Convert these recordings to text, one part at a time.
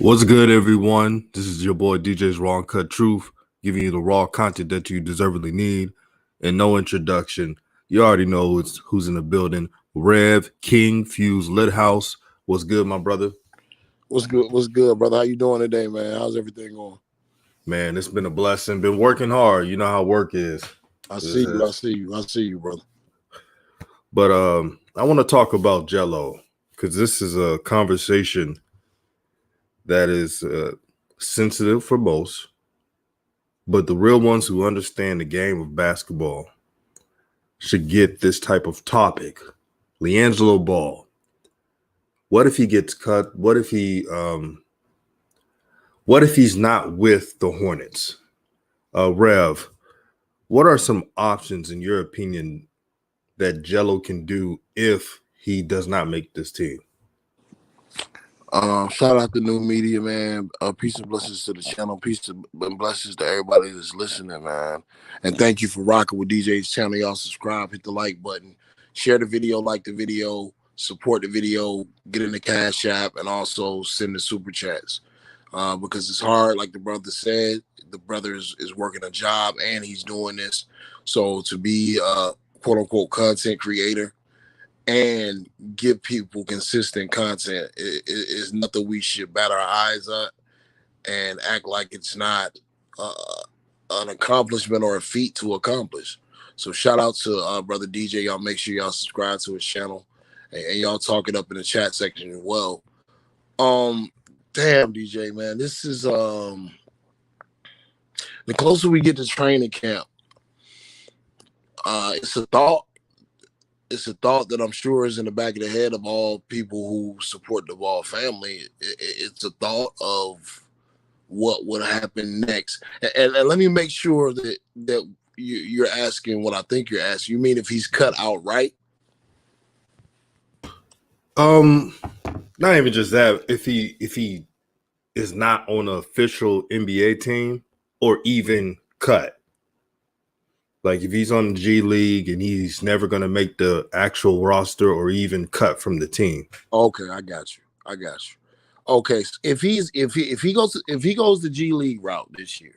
What's good, everyone? This is your boy DJ's Raw and Cut Truth, giving you the raw content that you deservedly need. And no introduction. You already know who's in the building. Rev, King, Fuse, Lit House. What's good, my brother? What's good? What's good, brother? How you doing today, man? How's everything going? Man, it's been a blessing. Been working hard. You know how work is. I see you, brother. But I want to talk about Jello because this is a conversation that is sensitive for most, but the real ones who understand the game of basketball should get this type of topic. Liangelo Ball. What if he gets cut? What if he's not with the Hornets? Rev, what are some options in your opinion that Jello can do if he does not make this team? Shout out to New Media, man. Peace and blessings to the channel. Peace and blessings to everybody that's listening, man. And thank you for rocking with DJ's channel. Y'all subscribe, hit the like button, share the video, like the video, support the video, get in the Cash App, and also send the super chats. Because it's hard, like the brother said. The brother is working a job and he's doing this. So to be a quote unquote content creator and give people consistent content is nothing we should bat our eyes at and act like it's not an accomplishment or a feat to accomplish. So shout out to brother DJ. Y'all make sure y'all subscribe to his channel and y'all talk it up in the chat section as well. Damn, DJ, man, this is the closer we get to training camp, it's a thought. It's a thought that I'm sure is in the back of the head of all people who support the Ball family. It's a thought of what would happen next. And let me make sure that you're asking what I think you're asking. You mean if he's cut outright? Not even just that. If he is not on an official NBA team or even cut. Like if he's on the G League and he's never going to make the actual roster or even cut from the team. Okay, I got you. Okay, so if he goes the G League route this year,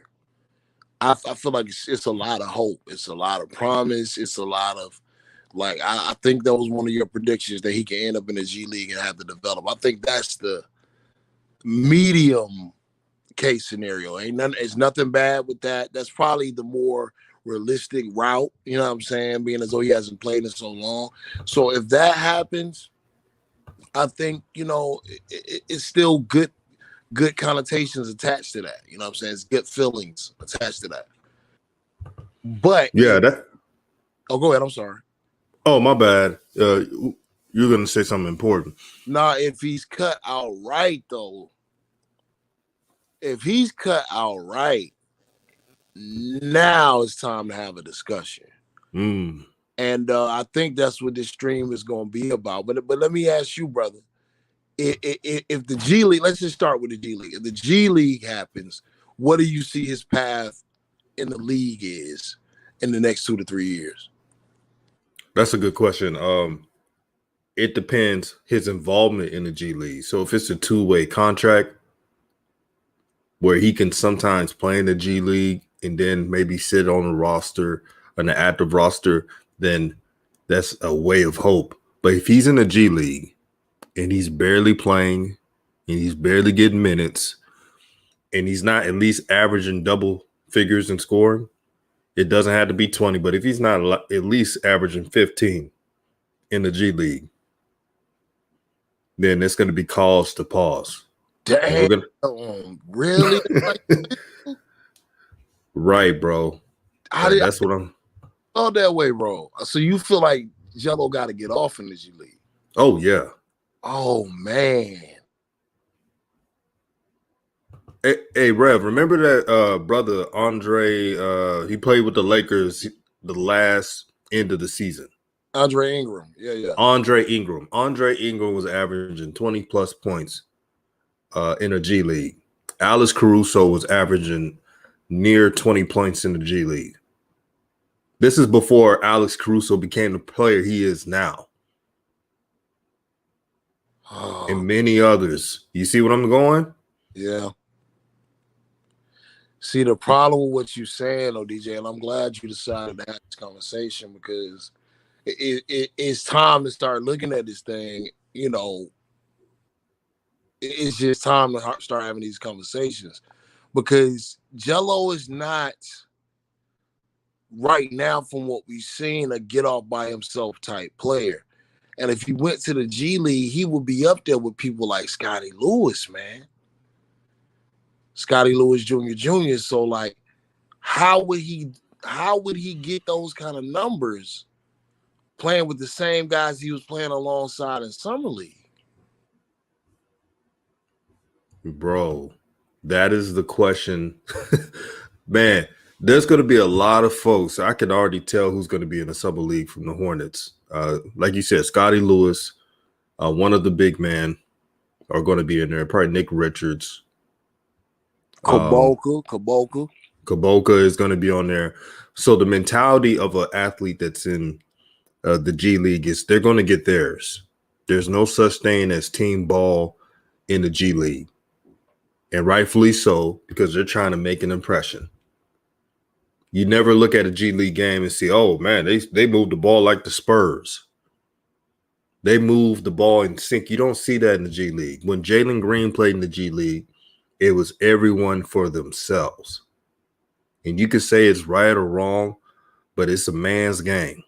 I feel like it's a lot of hope. It's a lot of promise. It's a lot of like I think that was one of your predictions that he can end up in the G League and have to develop. I think that's the medium case scenario. It's nothing bad with that. That's probably the more realistic route, you know what I'm saying, being as though he hasn't played in so long. So if that happens, I think, it's still good connotations attached to that. You know what I'm saying? It's good feelings attached to that. But yeah, go ahead. I'm sorry. Oh, my bad. You're gonna say something important. Nah, if he's cut outright, though, now it's time to have a discussion. And I think that's what this stream is going to be about. But let me ask you, brother, if the G League, let's just start with the G League. If the G League happens, what do you see his path in the league is in the next 2 to 3 years? That's a good question. It depends his involvement in the G League. So if it's a two-way contract where he can sometimes play in the G League and then maybe sit on the roster, on the active roster, then that's a way of hope. But if he's in the G League and he's barely playing and he's barely getting minutes and he's not at least averaging double figures in scoring, it doesn't have to be 20, but if he's not at least averaging 15 in the G League, then there's going to be cause to pause. Damn, really? Right, bro. That's what I'm. Oh, that way, bro. So you feel like Jello got to get off in the G League? Oh, yeah. Oh, man. Hey, Rev, remember that brother Andre? He played with the Lakers the last end of the season. Andre Ingram. Yeah. Andre Ingram was averaging 20-plus points in a G League. Alex Caruso was averaging near 20 points in the G League. This is before Alex Caruso became the player he is now. And many others. You see what I'm going? Yeah. See, the problem with what you're saying, though, DJ, and I'm glad you decided to have this conversation because it's time to start looking at this thing. You know, it's just time to start having these conversations because Jello is not right now, from what we've seen, a get off by himself type player. And if he went to the G League, he would be up there with people like Scotty Lewis, man. Scotty Lewis Jr. So like, how would he get those kind of numbers playing with the same guys he was playing alongside in summer league? Bro, that is the question. Man, there's going to be a lot of folks. I can already tell who's going to be in the summer league from the Hornets. Like you said, Scotty Lewis, one of the big men are going to be in there. Probably Nick Richards. Kaboka is going to be on there. So the mentality of an athlete that's in the G League is they're going to get theirs. There's no such thing as team ball in the G League. And rightfully so, because they're trying to make an impression. You never look at a G League game and see, oh, man, they moved the ball like the Spurs. They move the ball in sync. You don't see that in the G League. When Jalen Green played in the G League, it was everyone for themselves. And you could say it's right or wrong, but it's a man's game.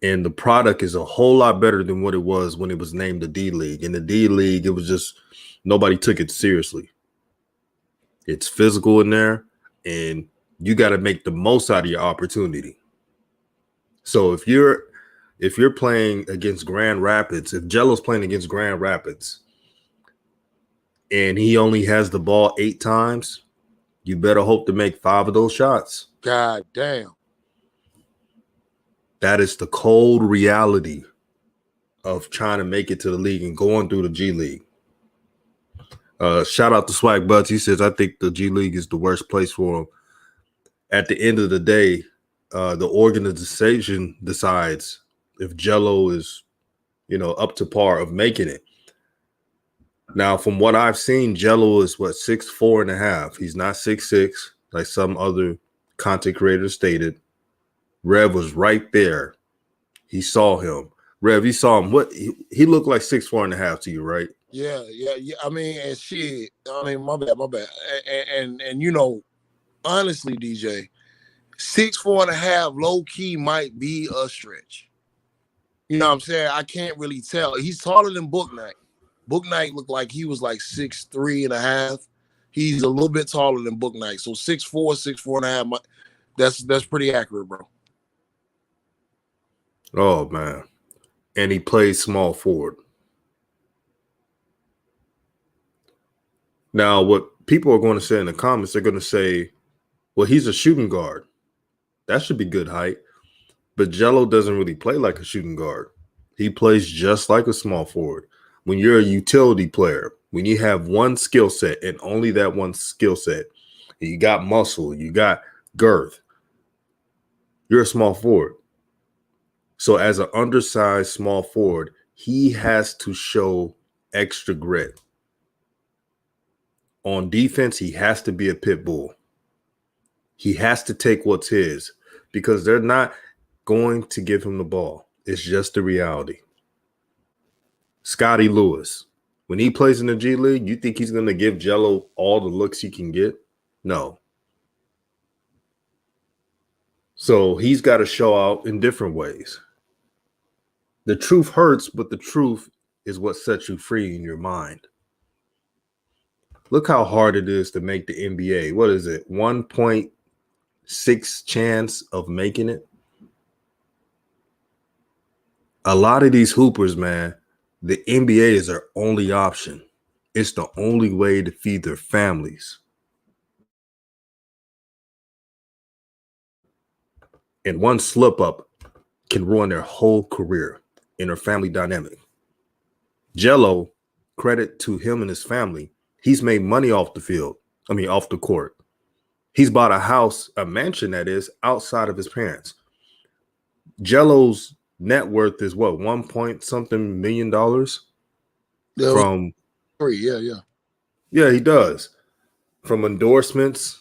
And the product is a whole lot better than what it was when it was named the D League. In the D League, it was just nobody took it seriously. It's physical in there, and you got to make the most out of your opportunity. So if you're playing against Grand Rapids, if Jello's playing against Grand Rapids and he only has the ball 8 times, you better hope to make 5 of those shots. God damn. That is the cold reality of trying to make it to the league and going through the G League. Shout out to Swag Butts. He says, I think the G League is the worst place for him. At the end of the day, the organization decides if Jello is, up to par of making it. Now, from what I've seen, Jello is 6'4.5". He's not 6'6", like some other content creators stated. Rev was right there. He saw him. Rev, you saw him. What he looked like 6'4.5" to you, right? Yeah. I mean, and shit. I mean, my bad. And honestly, DJ, 6'4.5" low key might be a stretch. You know what I'm saying? I can't really tell. He's taller than Book Knight. Book Knight looked like he was like 6'3.5". He's a little bit taller than Book Knight. So 6'4", 6'4.5", that's pretty accurate, bro. Oh, man. And he plays small forward. Now, what people are going to say in the comments, they're going to say, well, he's a shooting guard. That should be good height. But Jello doesn't really play like a shooting guard. He plays just like a small forward. When you're a utility player, when you have one skill set and only that one skill set, you got muscle, you got girth, you're a small forward. So as an undersized small forward, he has to show extra grit. On defense, he has to be a pit bull. He has to take what's his because they're not going to give him the ball. It's just the reality. Scotty Lewis, when he plays in the G League, you think he's going to give Jello all the looks he can get? No. So he's got to show out in different ways. The truth hurts, but the truth is what sets you free in your mind. Look how hard it is to make the NBA. What is it? 1.6 chance of making it? A lot of these hoopers, man, the NBA is their only option. It's the only way to feed their families. And one slip up can ruin their whole career and their family dynamic. Jello, credit to him and his family, he's made money off the court. He's bought a house, a mansion that is, outside of his parents. Jello's net worth is what, 1 point something million dollars? Yeah, From 3, yeah. Yeah, he does. From endorsements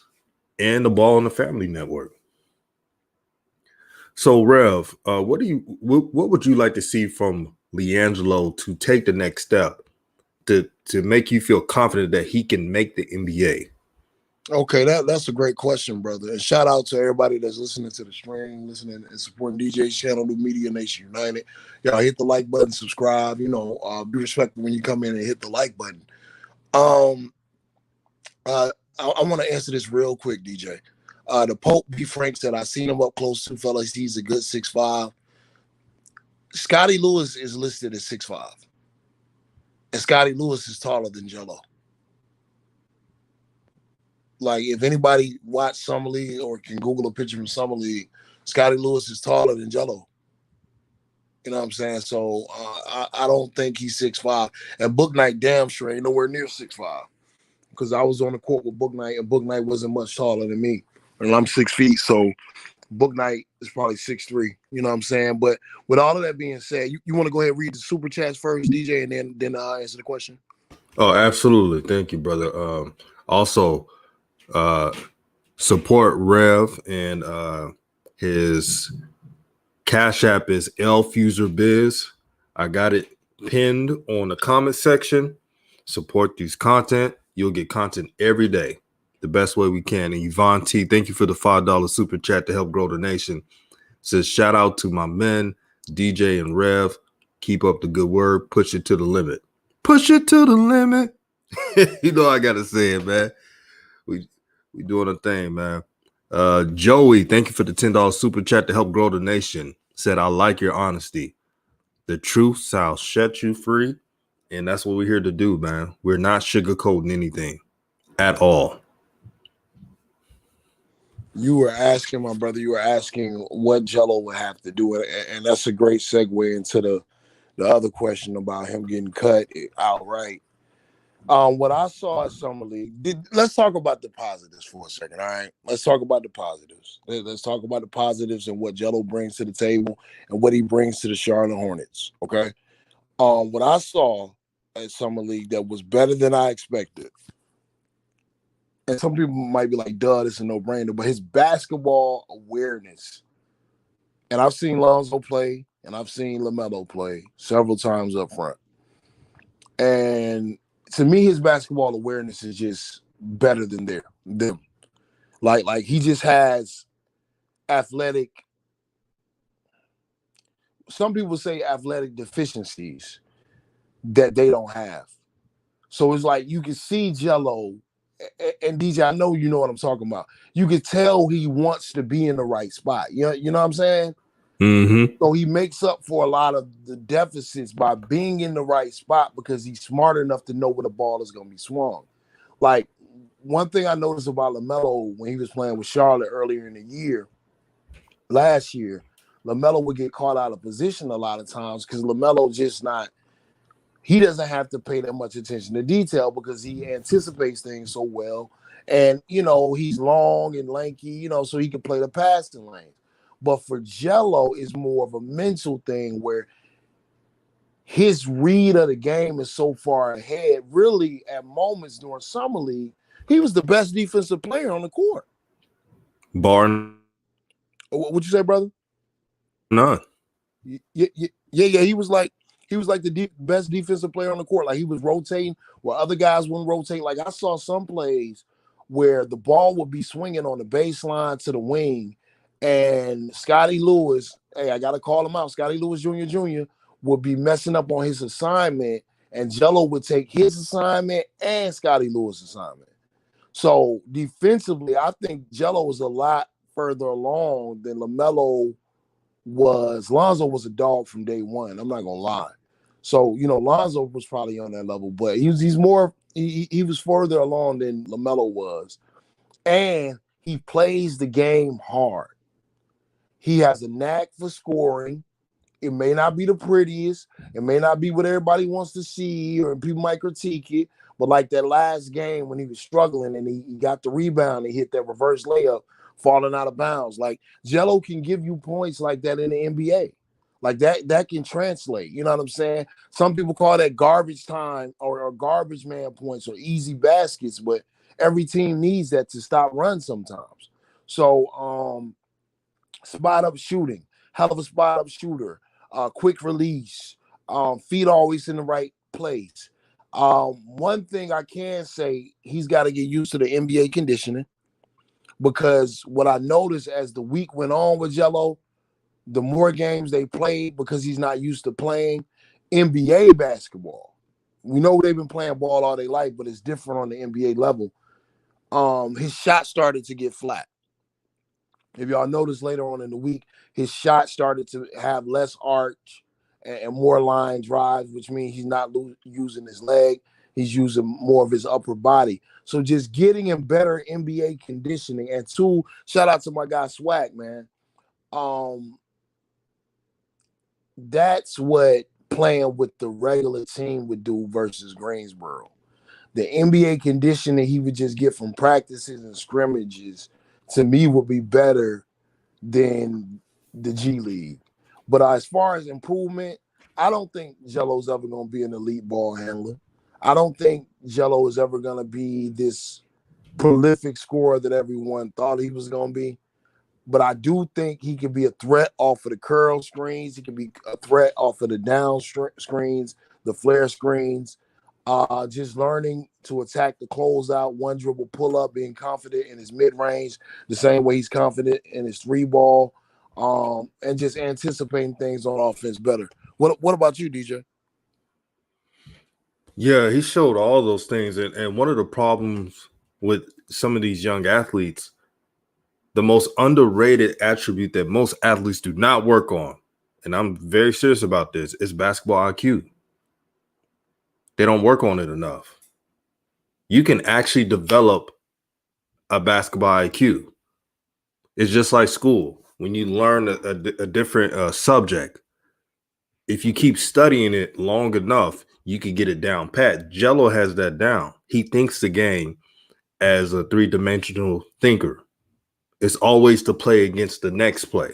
and the Ball in the Family Network. So, Rev, what would you like to see from Liangelo to take the next step to make you feel confident that he can make the NBA? Okay, that's a great question, brother. And shout out to everybody that's listening to the stream, listening and supporting DJ's channel, New Media Nation United. Y'all hit the like button, subscribe. Be respectful when you come in and hit the like button. Um, I want to answer this real quick, DJ. The Pope B. Frank said I seen him up close to fellas. He's a good 6'5". Scotty Lewis is listed as 6'5", and Scotty Lewis is taller than Jello. Like, if anybody watched Summer League or can Google a picture from Summer League, Scotty Lewis is taller than Jello. You know what I'm saying? So I don't think he's 6'5". And Book Knight damn sure ain't nowhere near 6'5". Because I was on the court with Book Knight, and Book Knight wasn't much taller than me. And I'm 6 feet, so Book Knight is probably 6'3". You know what I'm saying? But with all of that being said, you want to go ahead and read the super chats first, DJ, and then answer the question? Oh, absolutely. Thank you, brother. Also, support Rev, and his Cash App is LFuserBiz. I got it pinned on the comment section. Support these content. You'll get content every day the best way we can. And Yvonne T, thank you for the $5 super chat to help grow the nation. Says shout out to my men, DJ and Rev. Keep up the good work. Push it to the limit. Push it to the limit. You know I gotta say it, man. We doing a thing, man. Joey, thank you for the $10 super chat to help grow the nation. Said I like your honesty. The truth shall set you free. And that's what we're here to do, man. We're not sugarcoating anything at all. You were asking, my brother, what Jello would have to do. And that's a great segue into the other question about him getting cut outright. What I saw at Summer League, let's talk about the positives for a second, all right? Let's talk about the positives. Let's talk about the positives and what Jello brings to the table and what he brings to the Charlotte Hornets, okay? What I saw at Summer League that was better than I expected, and some people might be like, duh, this is a no-brainer, but his basketball awareness. And I've seen Lonzo play, and I've seen LaMelo play several times up front. And to me, his basketball awareness is just better than them. Like he just has athletic. Some people say athletic deficiencies that they don't have. So it's like you can see Jello and DJ. I know you know what I'm talking about. You can tell he wants to be in the right spot. You know what I'm saying? Mm-hmm. So he makes up for a lot of the deficits by being in the right spot because he's smart enough to know where the ball is going to be swung. Like, one thing I noticed about LaMelo when he was playing with Charlotte earlier in the year, last year, LaMelo would get caught out of position a lot of times because LaMelo he doesn't have to pay that much attention to detail because he anticipates things so well. And, he's long and lanky, so he can play the passing lane. But for Jello, it's more of a mental thing where his read of the game is so far ahead. Really, at moments during Summer League, he was the best defensive player on the court. Bar What'd you say, brother? none. Yeah. He was like the best defensive player on the court. Like, he was rotating where other guys wouldn't rotate. Like, I saw some plays where the ball would be swinging on the baseline to the wing, and Scotty Lewis, hey, I got to call him out, Scotty Lewis Jr. would be messing up on his assignment, and Jello would take his assignment and Scotty Lewis' assignment. So defensively, I think Jello was a lot further along than LaMelo was. Lonzo was a dog from day one. I'm not gonna lie. So Lonzo was probably on that level, but he was further along than LaMelo was, and he plays the game hard. He has a knack for scoring. It may not be the prettiest. It may not be what everybody wants to see, or people might critique it. But like that last game when he was struggling and he got the rebound and hit that reverse layup, falling out of bounds. Like, Jello can give you points like that in the NBA. Like that can translate. You know what I'm saying? Some people call that garbage time or garbage man points or easy baskets, but every team needs that to stop runs sometimes. So spot up shooting, hell of a spot up shooter, quick release, feet always in the right place. One thing I can say, he's got to get used to the NBA conditioning, because what I noticed as the week went on with Jello, the more games they played, because he's not used to playing NBA basketball. We know they've been playing ball all their life, but it's different on the NBA level. His shot started to get flat. If y'all notice later on in the week, his shot started to have less arch and more line drives, which means he's not using his leg. He's using more of his upper body. So just getting him better NBA conditioning. And two, shout out to my guy Swag, man. That's what playing with the regular team would do versus Greensboro. The NBA conditioning he would just get from practices and scrimmages, to me, would be better than the G League. But as far as improvement, I don't think Jello's ever going to be an elite ball handler. I don't think Jello is ever going to be this prolific scorer that everyone thought he was going to be. But I do think he can be a threat off of the curl screens. He can be a threat off of the down screens, the flare screens. Just learning to attack the closeout, one dribble pull up, being confident in his mid range, the same way he's confident in his three ball, and just anticipating things on offense better. What about you, DJ? Yeah, he showed all those things. And one of the problems with some of these young athletes, the most underrated attribute that most athletes do not work on, and I'm very serious about this, is basketball IQ. They don't work on it enough. You can actually develop a basketball IQ. It's just like school. When you learn a different subject, if you keep studying it long enough, you can get it down pat. Jello has that down. He thinks the game as a three-dimensional thinker. It's always to play against the next play.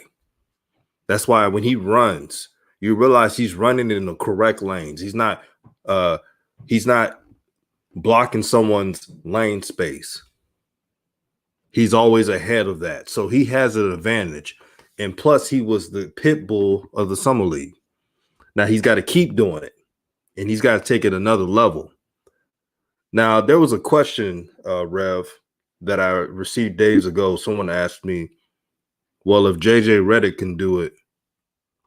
That's why when he runs, you realize he's running in the correct lanes. He's not blocking someone's lane space. He's always ahead of that. So he has an advantage. And plus, he was the pit bull of the summer league. Now he's got to keep doing it, and he's got to take it another level. Now, there was a question, Rev, that I received days ago. Someone asked me, well, if JJ Redick can do it,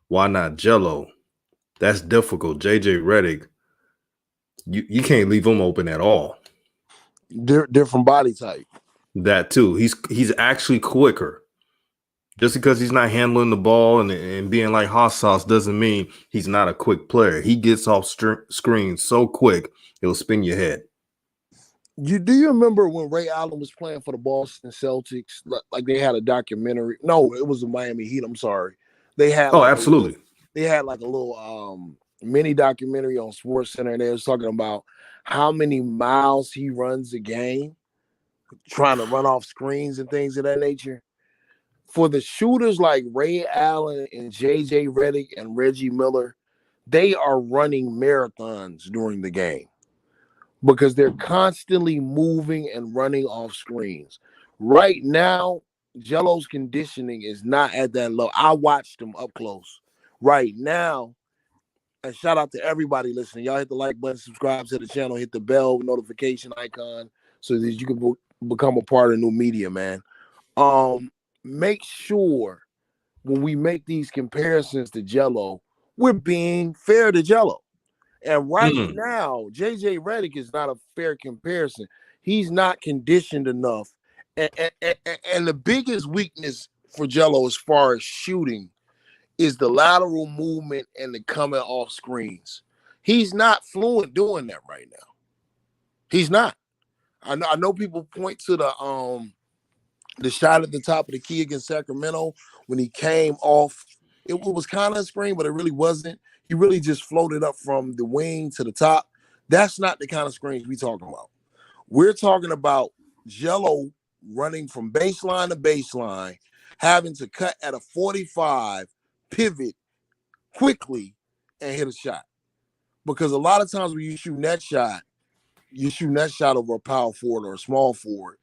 why not Jello? That's difficult. JJ Redick, you can't leave him open at all. Different body type. That too. He's actually quicker. Just because he's not handling the ball and being like hot sauce doesn't mean he's not a quick player. He gets off screen so quick, it'll spin your head. Do you remember when Ray Allen was playing for the Boston Celtics? Like they had a documentary. No, it was the Miami Heat. I'm sorry. They had Absolutely. They had like a little mini documentary on Sports Center, and they was talking about how many miles he runs a game, trying to run off screens and things of that nature. For the shooters like Ray Allen and JJ Redick and Reggie Miller, they are running marathons during the game because they're constantly moving and running off screens. Right now, Jello's conditioning is not at that low. I watched him up close. Right now, and shout out to everybody listening. Y'all hit the like button, subscribe to the channel, hit the bell notification icon so that you can become a part of new media, man. Make sure when we make these comparisons to Jello, we're being fair to Jello. And right now, JJ Redick is not a fair comparison. He's not conditioned enough. And the biggest weakness for Jello as far as shooting is the lateral movement and the coming off screens. He's not fluent doing that right now. He's not. I know people point to the shot at the top of the key against Sacramento when he came off. It was kind of a screen, but it really wasn't. He really just floated up from the wing to the top. That's not the kind of screens we're talking about. We're talking about Jello running from baseline to baseline, having to cut at a 45, pivot quickly and hit a shot. Because a lot of times when you're shooting that shot over a power forward or a small forward.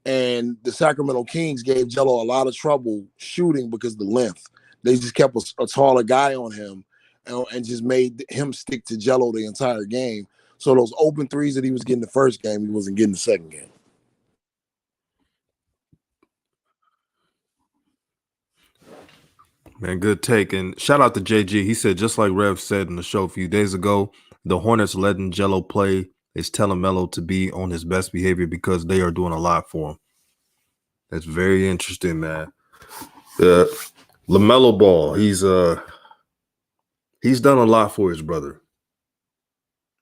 And the Sacramento Kings gave Jello a lot of trouble shooting because of the length. They just kept a taller guy on him and just made him stick to Jello the entire game. So those open threes that he was getting the first game, he wasn't getting the second game. Man, good take. And shout out to JG. He said, just like Rev said in the show a few days ago, the Hornets letting Jello play is telling Melo to be on his best behavior because they are doing a lot for him. That's very interesting, man. LaMelo Ball, he's done a lot for his brother.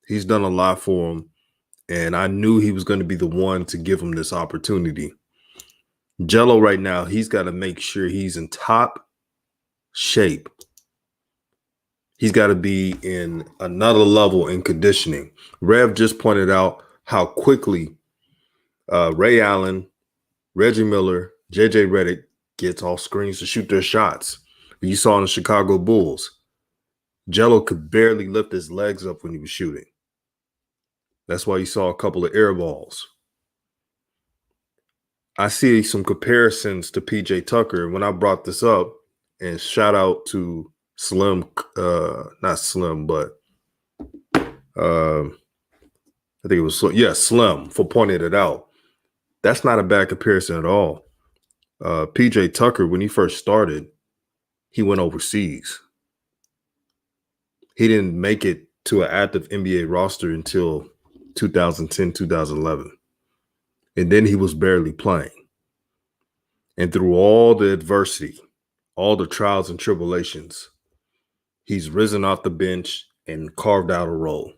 He's done a lot for him, and I knew he was going to be the one to give him this opportunity. Jello right now, he's got to make sure he's in top shape. He's got to be in another level in conditioning. Rev just pointed out how quickly Ray Allen, Reggie Miller, JJ Redick gets off screens to shoot their shots. You saw in the Chicago Bulls, Jello could barely lift his legs up when he was shooting. That's why you saw a couple of air balls. I see some comparisons to PJ Tucker when I brought this up, and shout out to Slim, not Slim, but I think it was Slim for pointing it out. That's not a bad comparison at all. PJ Tucker, when he first started, he went overseas. He didn't make it to an active NBA roster until 2010, 2011. And then he was barely playing. And through all the adversity, all the trials and tribulations, he's risen off the bench and carved out a role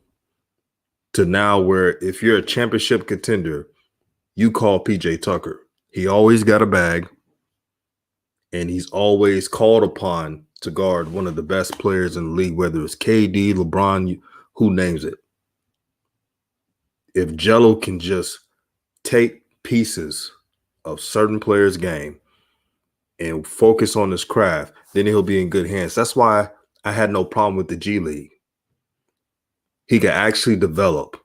to now where if you're a championship contender, you call PJ Tucker. He always got a bag, and he's always called upon to guard one of the best players in the league, whether it's KD, LeBron, who names it. If Jello can just take pieces of certain players' game and focus on his craft, then he'll be in good hands. That's why I had no problem with the G League. He can actually develop.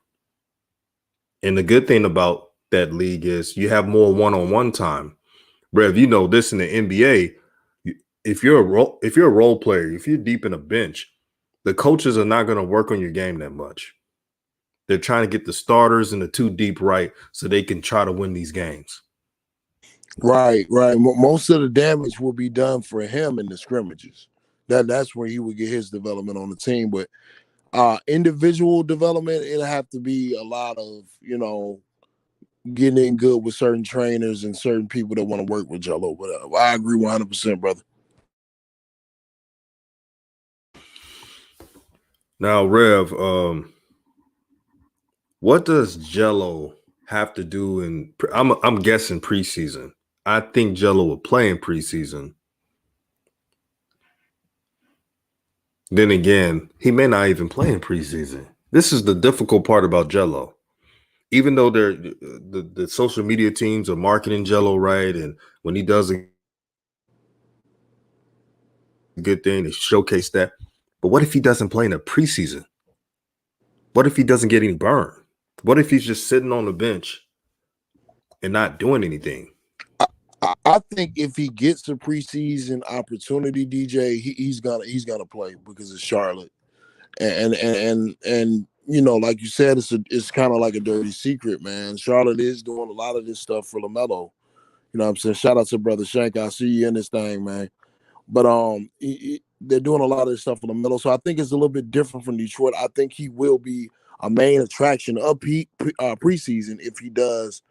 And the good thing about that league is you have more one-on-one time. Rev, you know this in the NBA. If you're a role player, if you're deep in a bench, the coaches are not going to work on your game that much. They're trying to get the starters and the two deep right so they can try to win these games. Right. Most of the damage will be done for him in the scrimmages. That's where he would get his development on the team. But individual development, it'll have to be a lot of, getting in good with certain trainers and certain people that want to work with Jello. But I agree 100%, brother. Now, Rev, what does Jello have to do in? I'm guessing preseason. I think Jello will play in preseason. Then again, he may not even play in preseason. This is the difficult part about Jello. Even though the social media teams are marketing Jello right, and when he does a good thing, they showcase that. But what if he doesn't play in the preseason? What if he doesn't get any burn? What if he's just sitting on the bench and not doing anything? I think if he gets a preseason opportunity, DJ, he's gonna play because it's Charlotte, and like you said, it's kind of like a dirty secret, man. Charlotte is doing a lot of this stuff for LaMelo. You know what I'm saying? Shout out to brother Shank. I see you in this thing, man. But they're doing a lot of this stuff for LaMelo, so I think it's a little bit different from Detroit. I think he will be a main attraction of preseason if he does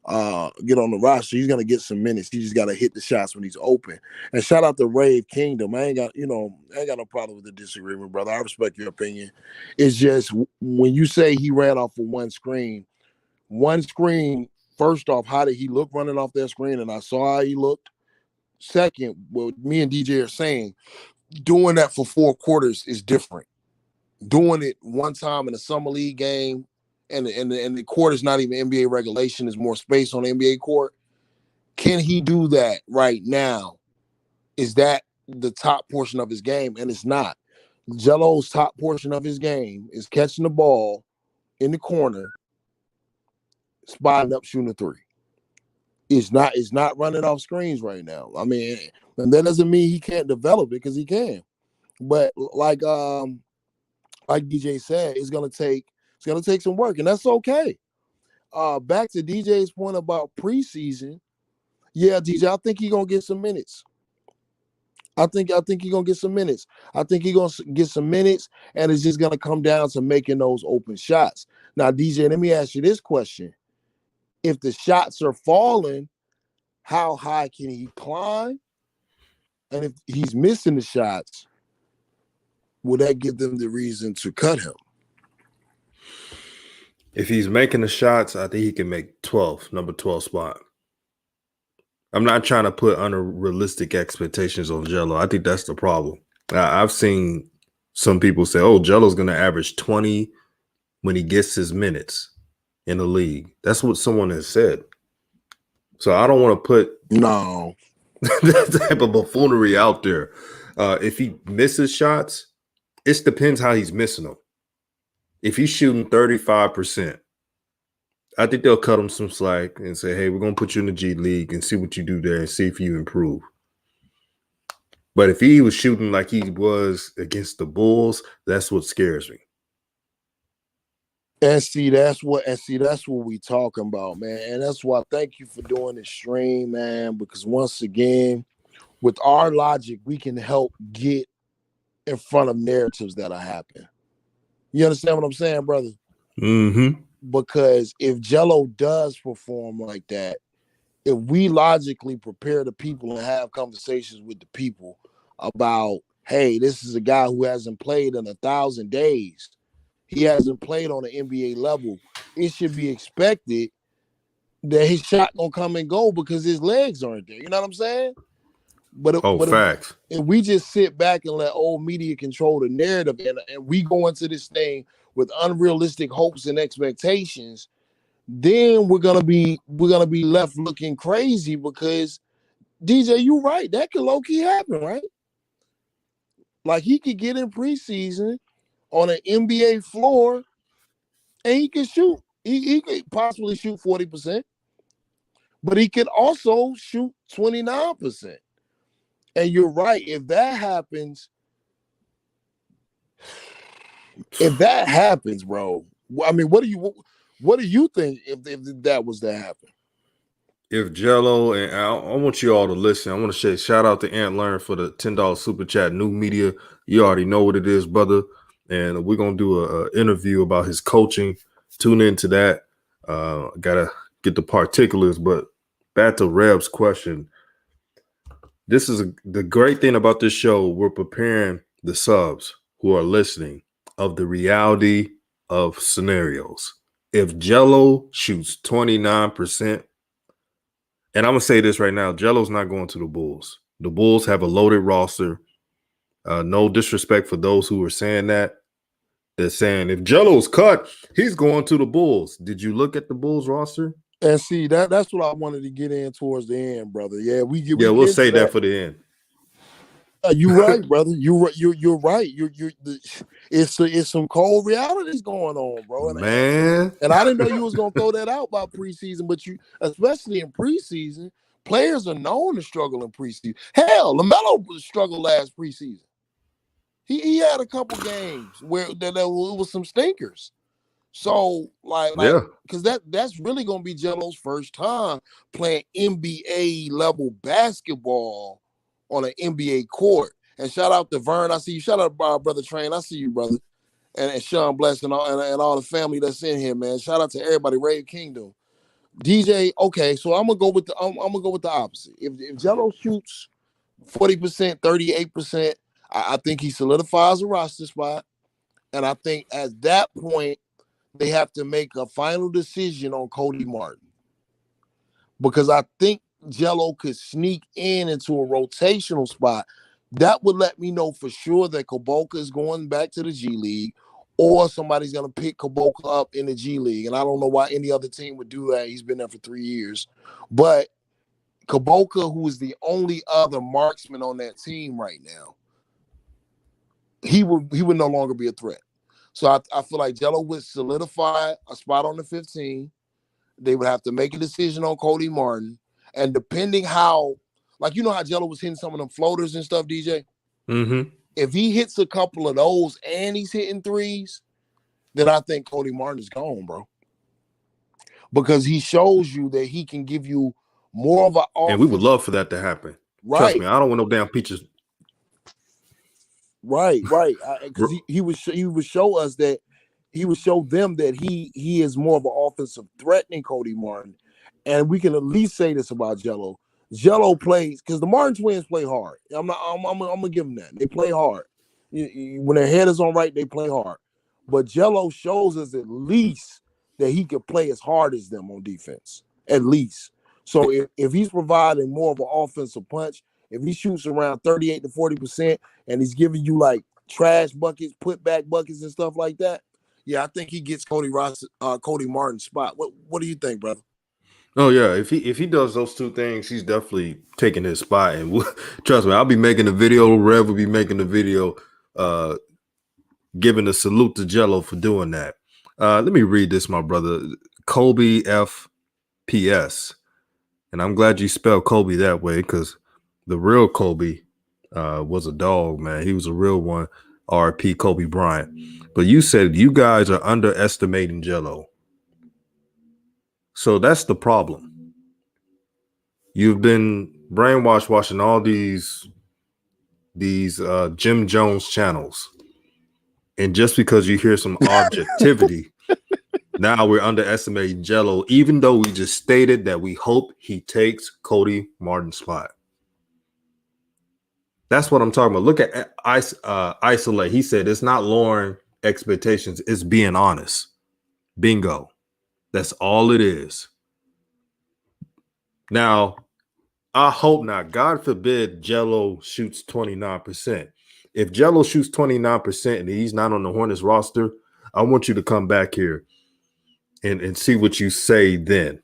get on the roster. He's gonna get some minutes. He just gotta hit the shots when he's open. And shout out to Rave Kingdom. I ain't got no problem with the disagreement, brother. I respect your opinion. It's just when you say he ran off of one screen, first off, how did he look running off that screen? And I saw how he looked. Second, what me and DJ are saying, doing that for 4 quarters is different. Doing it one time in a summer league game, and the court is not even NBA regulation, is more space on the NBA court. Can he do that right now? Is that the top portion of his game? And it's not. Gelo's top portion of his game is catching the ball in the corner, spotting up, shooting a three. It's not running off screens right now. I mean, and that doesn't mean he can't develop it, because he can. But like DJ said, it's gonna take some work, and that's okay. Back to DJ's point about preseason. Yeah, DJ, I think he's gonna get some minutes. I think he's gonna get some minutes. I think he's gonna get some minutes, and it's just gonna come down to making those open shots. Now, DJ, let me ask you this question: if the shots are falling, how high can he climb? And if he's missing the shots, will that give them the reason to cut him? If he's making the shots, I think he can make 12, number 12 spot. I'm not trying to put unrealistic expectations on Gelo. I think that's the problem. I've seen some people say, oh, Gelo's going to average 20 when he gets his minutes in the league. That's what someone has said. So I don't want to put that type of buffoonery out there. If he misses shots, it depends how he's missing them. If he's shooting 35%, I think they'll cut him some slack and say, hey, we're going to put you in the G League and see what you do there and see if you improve. But if he was shooting like he was against the Bulls, that's what scares me. And see, that's what we talking about, man. And that's why thank you for doing this stream, man, because once again, with our logic, we can help get in front of narratives that are happening. You understand what I'm saying, brother? Mm-hmm. Because if Gelo does perform like that, if we logically prepare the people and have conversations with the people about, hey, this is a guy who hasn't played in 1,000 days. He hasn't played on an NBA level. It should be expected that his shot gonna come and go because his legs aren't there. You know what I'm saying? But facts. If we just sit back and let old media control the narrative, and we go into this thing with unrealistic hopes and expectations, then we're gonna be left looking crazy. Because DJ, you're right, that could low-key happen, right? Like, he could get in preseason on an NBA floor and he can shoot. He could possibly shoot 40%, but he could also shoot 29%. And you're right, if that happens, bro, I mean, what do you think if that was to happen? If Gelo, and I want you all to listen, I want to say shout out to Ant Learn for the $10 super chat. New media, you already know what it is, brother. And we're gonna do an interview about his coaching. Tune into that. Gotta get the particulars, but back to Reb's question. This is the great thing about this show. We're preparing the subs who are listening of the reality of scenarios. If Gelo shoots 29%, and I'm going to say this right now, Gelo's not going to the Bulls. The Bulls have a loaded roster. No disrespect for those who are saying that. They're saying if Gelo's cut, he's going to the Bulls. Did you look at the Bulls roster? And see, that's what I wanted to get in towards the end, brother. Yeah, we'll say that for the end. You're right, brother. You're right. It's some cold realities going on, bro. And I didn't know you was gonna throw that out about preseason, but you, especially in preseason, players are known to struggle in preseason. Hell, LaMelo struggled last preseason. He had a couple games where there was some stinkers. So because that's really gonna be Gelo's first time playing NBA level basketball on an NBA court. And shout out to Vern. I see you. Shout out to Brother Train. I see you, brother. And Sean Bless and all the family that's in here, man. Shout out to everybody. Rave Kingdom. DJ, okay, so I'm gonna go with the opposite. If Gelo shoots 40%, 38%, I think he solidifies a roster spot. And I think at that point, they have to make a final decision on Cody Martin. Because I think Gelo could sneak into a rotational spot. That would let me know for sure that Kuboka is going back to the G League, or somebody's going to pick Kuboka up in the G League. And I don't know why any other team would do that. He's been there for 3 years. But Kuboka, who is the only other marksman on that team right now, he would no longer be a threat. So I feel like Jello would solidify a spot on the 15. They would have to make a decision on Cody Martin. And depending how, like, you know how Jello was hitting some of them floaters and stuff, DJ? Mm-hmm. If he hits a couple of those and he's hitting threes, then I think Cody Martin is gone, bro. Because he shows you that he can give you more of an offense. And we would love for that to happen. Right. Trust me, I don't want no damn peaches. Right. Because he would show us that he would show them that he is more of an offensive threat than Cody Martin. And we can at least say this about Jello. Jello plays, because the Martin twins play hard. I'm gonna give them that. They play hard. When their head is on right, they play hard. But Jello shows us at least that he can play as hard as them on defense. At least. So if he's providing more of an offensive punch, if he shoots around 38 to 40% and he's giving you like trash buckets, put back buckets and stuff like that, yeah, I think he gets Cody Martin's spot. What do you think, brother? Oh yeah, if he does those two things, he's definitely taking his spot. And trust me, I'll be making a video. Rev will be making a video, giving a salute to Jello for doing that. Let me read this, my brother. Kobe FPS, and I'm glad you spelled Kobe that way because the real Kobe was a dog, man. He was a real one. R.P. Kobe Bryant. But you said you guys are underestimating Jello. So that's the problem. You've been brainwashed watching all these Jim Jones channels. And just because you hear some objectivity, now we're underestimating Jello, even though we just stated that we hope he takes Cody Martin's spot. That's what I'm talking about. Look at Isolate. He said it's not lowering expectations. It's being honest. Bingo. That's all it is. Now, I hope not. God forbid Jello shoots 29%. If Jello shoots 29% and he's not on the Hornets roster, I want you to come back here and see what you say then.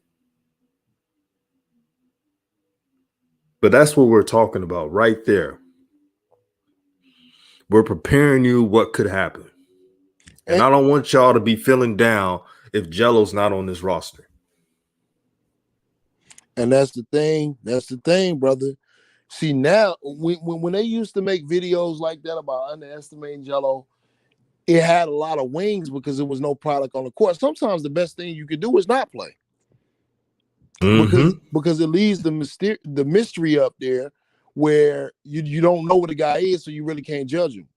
But that's what we're talking about right there. We're preparing you what could happen. And I don't want y'all to be feeling down if Jello's not on this roster. And that's the thing. That's the thing, brother. See, now, when they used to make videos like that about underestimating Jello, it had a lot of wings because there was no product on the court. Sometimes the best thing you could do is not play. Because it leaves the mystery up there where you don't know what the guy is, so you really can't judge him.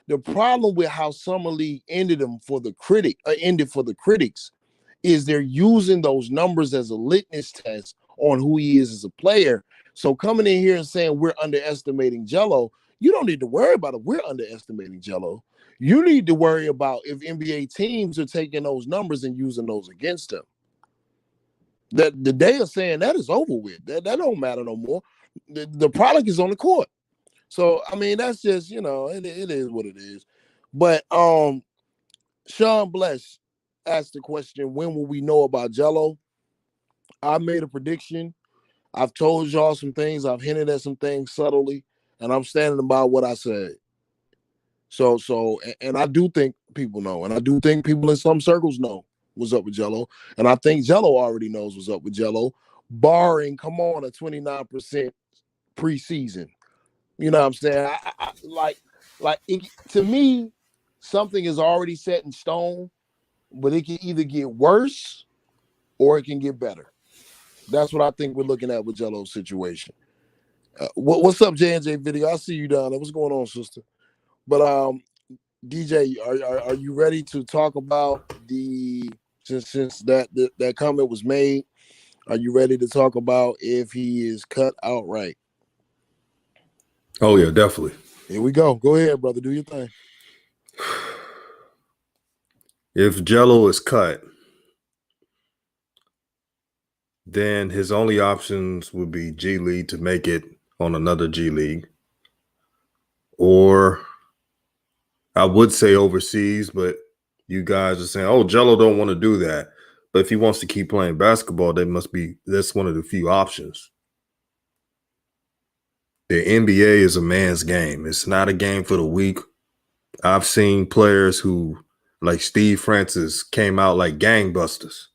The problem with how Summer League ended for the critics is they're using those numbers as a litmus test on who he is as a player. So coming in here and saying we're underestimating Jello, you don't need to worry about it. We're underestimating Jello. You need to worry about if NBA teams are taking those numbers and using those against them. That the day of saying that is over with. That don't matter no more. The product is on the court. So I mean, that's just, it is what it is. But Sean Bless asked the question, when will we know about Jello? I made a prediction. I've told y'all some things. I've hinted at some things subtly, and I'm standing by what I said. So, and I do think people know, and I do think people in some circles know what's up with Jello, and I think Jello already knows what's up with Jello, barring, a 29% preseason. You know what I'm saying? To me, something is already set in stone, but it can either get worse or it can get better. That's what I think we're looking at with Jello's situation. What's up, J&J Video? I see you down there. What's going on, sister? But DJ, are you ready to talk about since that comment was made? Are you ready to talk about if he is cut outright? Oh yeah, definitely. Here we go. Go ahead, brother. Do your thing. If Jello is cut, then his only options would be G League to make it on another G League. Or I would say overseas, but you guys are saying, oh, Jello don't want to do that. But if he wants to keep playing basketball, that's one of the few options. The NBA is a man's game. It's not a game for the weak I've seen players who, like Steve Francis, came out like gangbusters,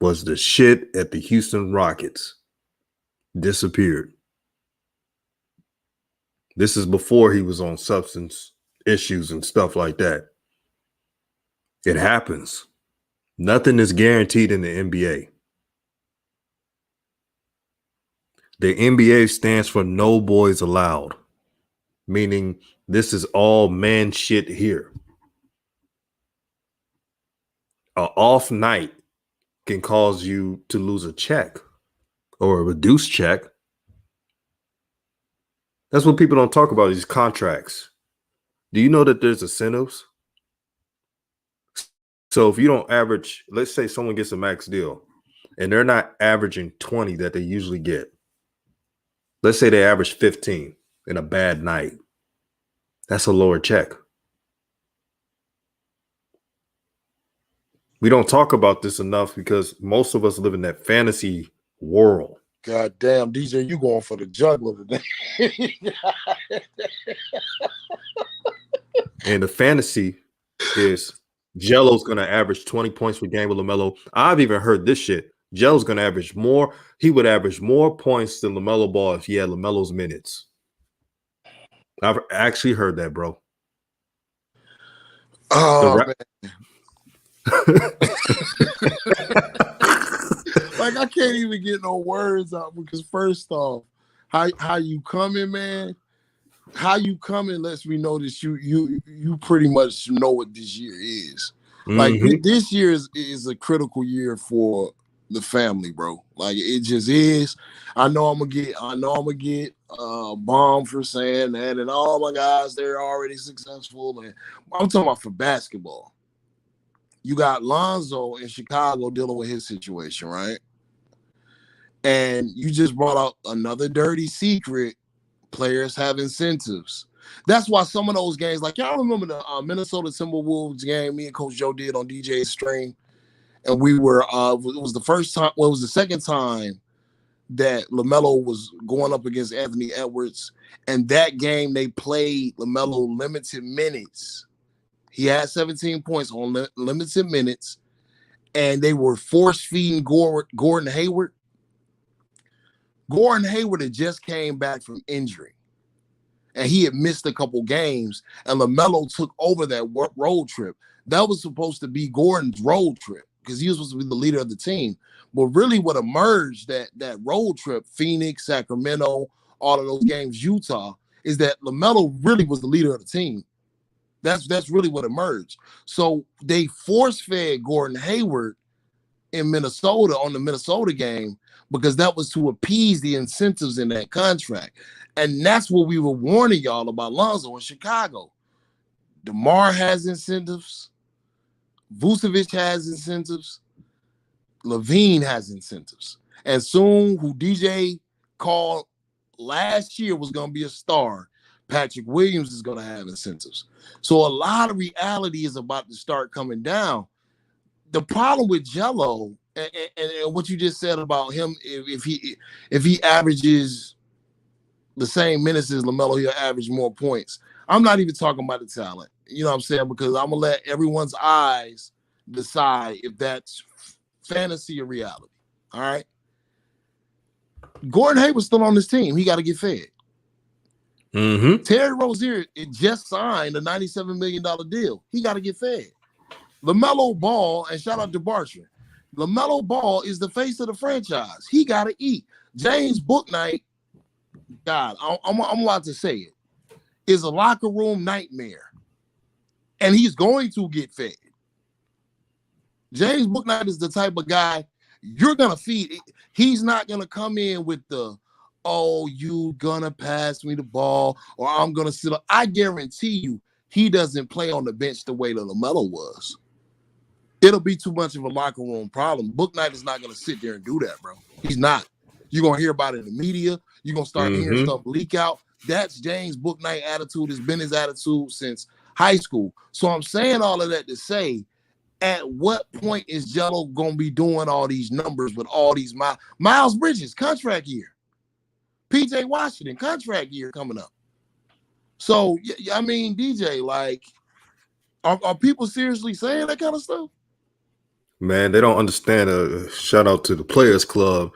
was the shit at the Houston Rockets, disappeared. This is before he was on substance issues and stuff like that. It happens. Nothing is guaranteed in the NBA. The NBA stands for no boys allowed, meaning this is all man shit here. An off night can cause you to lose a check or a reduced check. That's what people don't talk about, these contracts. Do you know that there's incentives? So if you don't average, let's say someone gets a max deal and they're not averaging 20 that they usually get. Let's say they average 15 in a bad night. That's a lower check. We don't talk about this enough because most of us live in that fantasy world. God damn, DJ, you going for the juggler today. And the fantasy is Gelo's going to average 20 points per game with LaMelo. I've even heard this shit. Gelo's going to average more. He would average more points than LaMelo Ball if he had LaMelo's minutes. I've actually heard that, bro. Oh, man. Like, I can't even get no words out because first off, how you coming, man? How you coming lets me know that you pretty much know what this year is. Like this year is a critical year for the family, bro. Like it just is. I know I'm gonna get bombed for saying that, and all my guys, they're already successful. And I'm talking about for basketball. You got Lonzo in Chicago dealing with his situation, right? And you just brought out another dirty secret. Players have incentives. That's why some of those games, like y'all remember the Minnesota Timberwolves game me and Coach Joe did on DJ's stream, and we were it was the first time, well, it was the second time that LaMelo was going up against Anthony Edwards, and that game they played LaMelo limited minutes. He had 17 points on limited minutes, and they were force feeding Gordon Hayward. Gordon Hayward had just came back from injury, and he had missed a couple games, and LaMelo took over that road trip. That was supposed to be Gordon's road trip because he was supposed to be the leader of the team. But really what emerged that road trip, Phoenix, Sacramento, all of those games, Utah, is that LaMelo really was the leader of the team. That's really what emerged. So they force-fed Gordon Hayward in Minnesota on the Minnesota game because that was to appease the incentives in that contract. And that's what we were warning y'all about Lonzo in Chicago. DeMar has incentives. Vucevic has incentives. Levine has incentives. And soon, who DJ called last year was going to be a star, Patrick Williams is going to have incentives. So a lot of reality is about to start coming down. The problem with Gelo and what you just said about him, if he averages the same minutes as LaMelo, he'll average more points. I'm not even talking about the talent. You know what I'm saying? Because I'm going to let everyone's eyes decide if that's fantasy or reality. All right? Gordon Hayward's still on this team. He got to get fed. Terry Rozier just signed a $97 million deal. He got to get fed. LaMelo Ball, and shout out to Bartram, LaMelo Ball is the face of the franchise. He got to eat. James Bouknight, God, I'm about to say it, is a locker room nightmare. And he's going to get fed. James Bouknight is the type of guy you're going to feed. He's not going to come in with the, oh, you going to pass me the ball or I'm going to sit up. I guarantee you he doesn't play on the bench the way that LaMelo was. It'll be too much of a locker room problem. Bouknight is not going to sit there and do that, bro. He's not. You're going to hear about it in the media. You're going to start hearing stuff leak out. That's James Bouknight attitude. It's been his attitude since high school. So I'm saying all of that to say, at what point is Gelo going to be doing all these numbers with all these Miles Bridges, contract year. PJ Washington, contract year coming up. So, I mean, DJ, like, are people seriously saying that kind of stuff? Man, they don't understand. Shout out to the Players Club.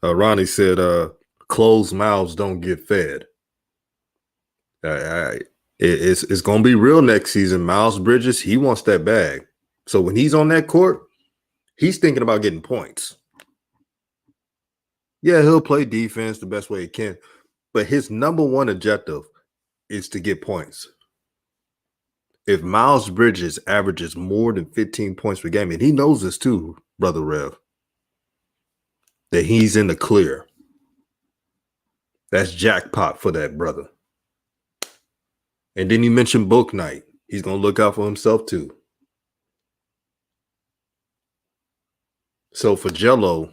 Ronnie said, "Closed mouths don't get fed." It's gonna be real next season. Miles Bridges, he wants that bag. So when he's on that court, he's thinking about getting points. Yeah, he'll play defense the best way he can, but his number one objective is to get points. If Miles Bridges averages more than 15 points per game, and he knows this too, Brother Rev, that he's in the clear. That's jackpot for that brother. And then he mentioned book night. He's going to look out for himself too. So for Jello,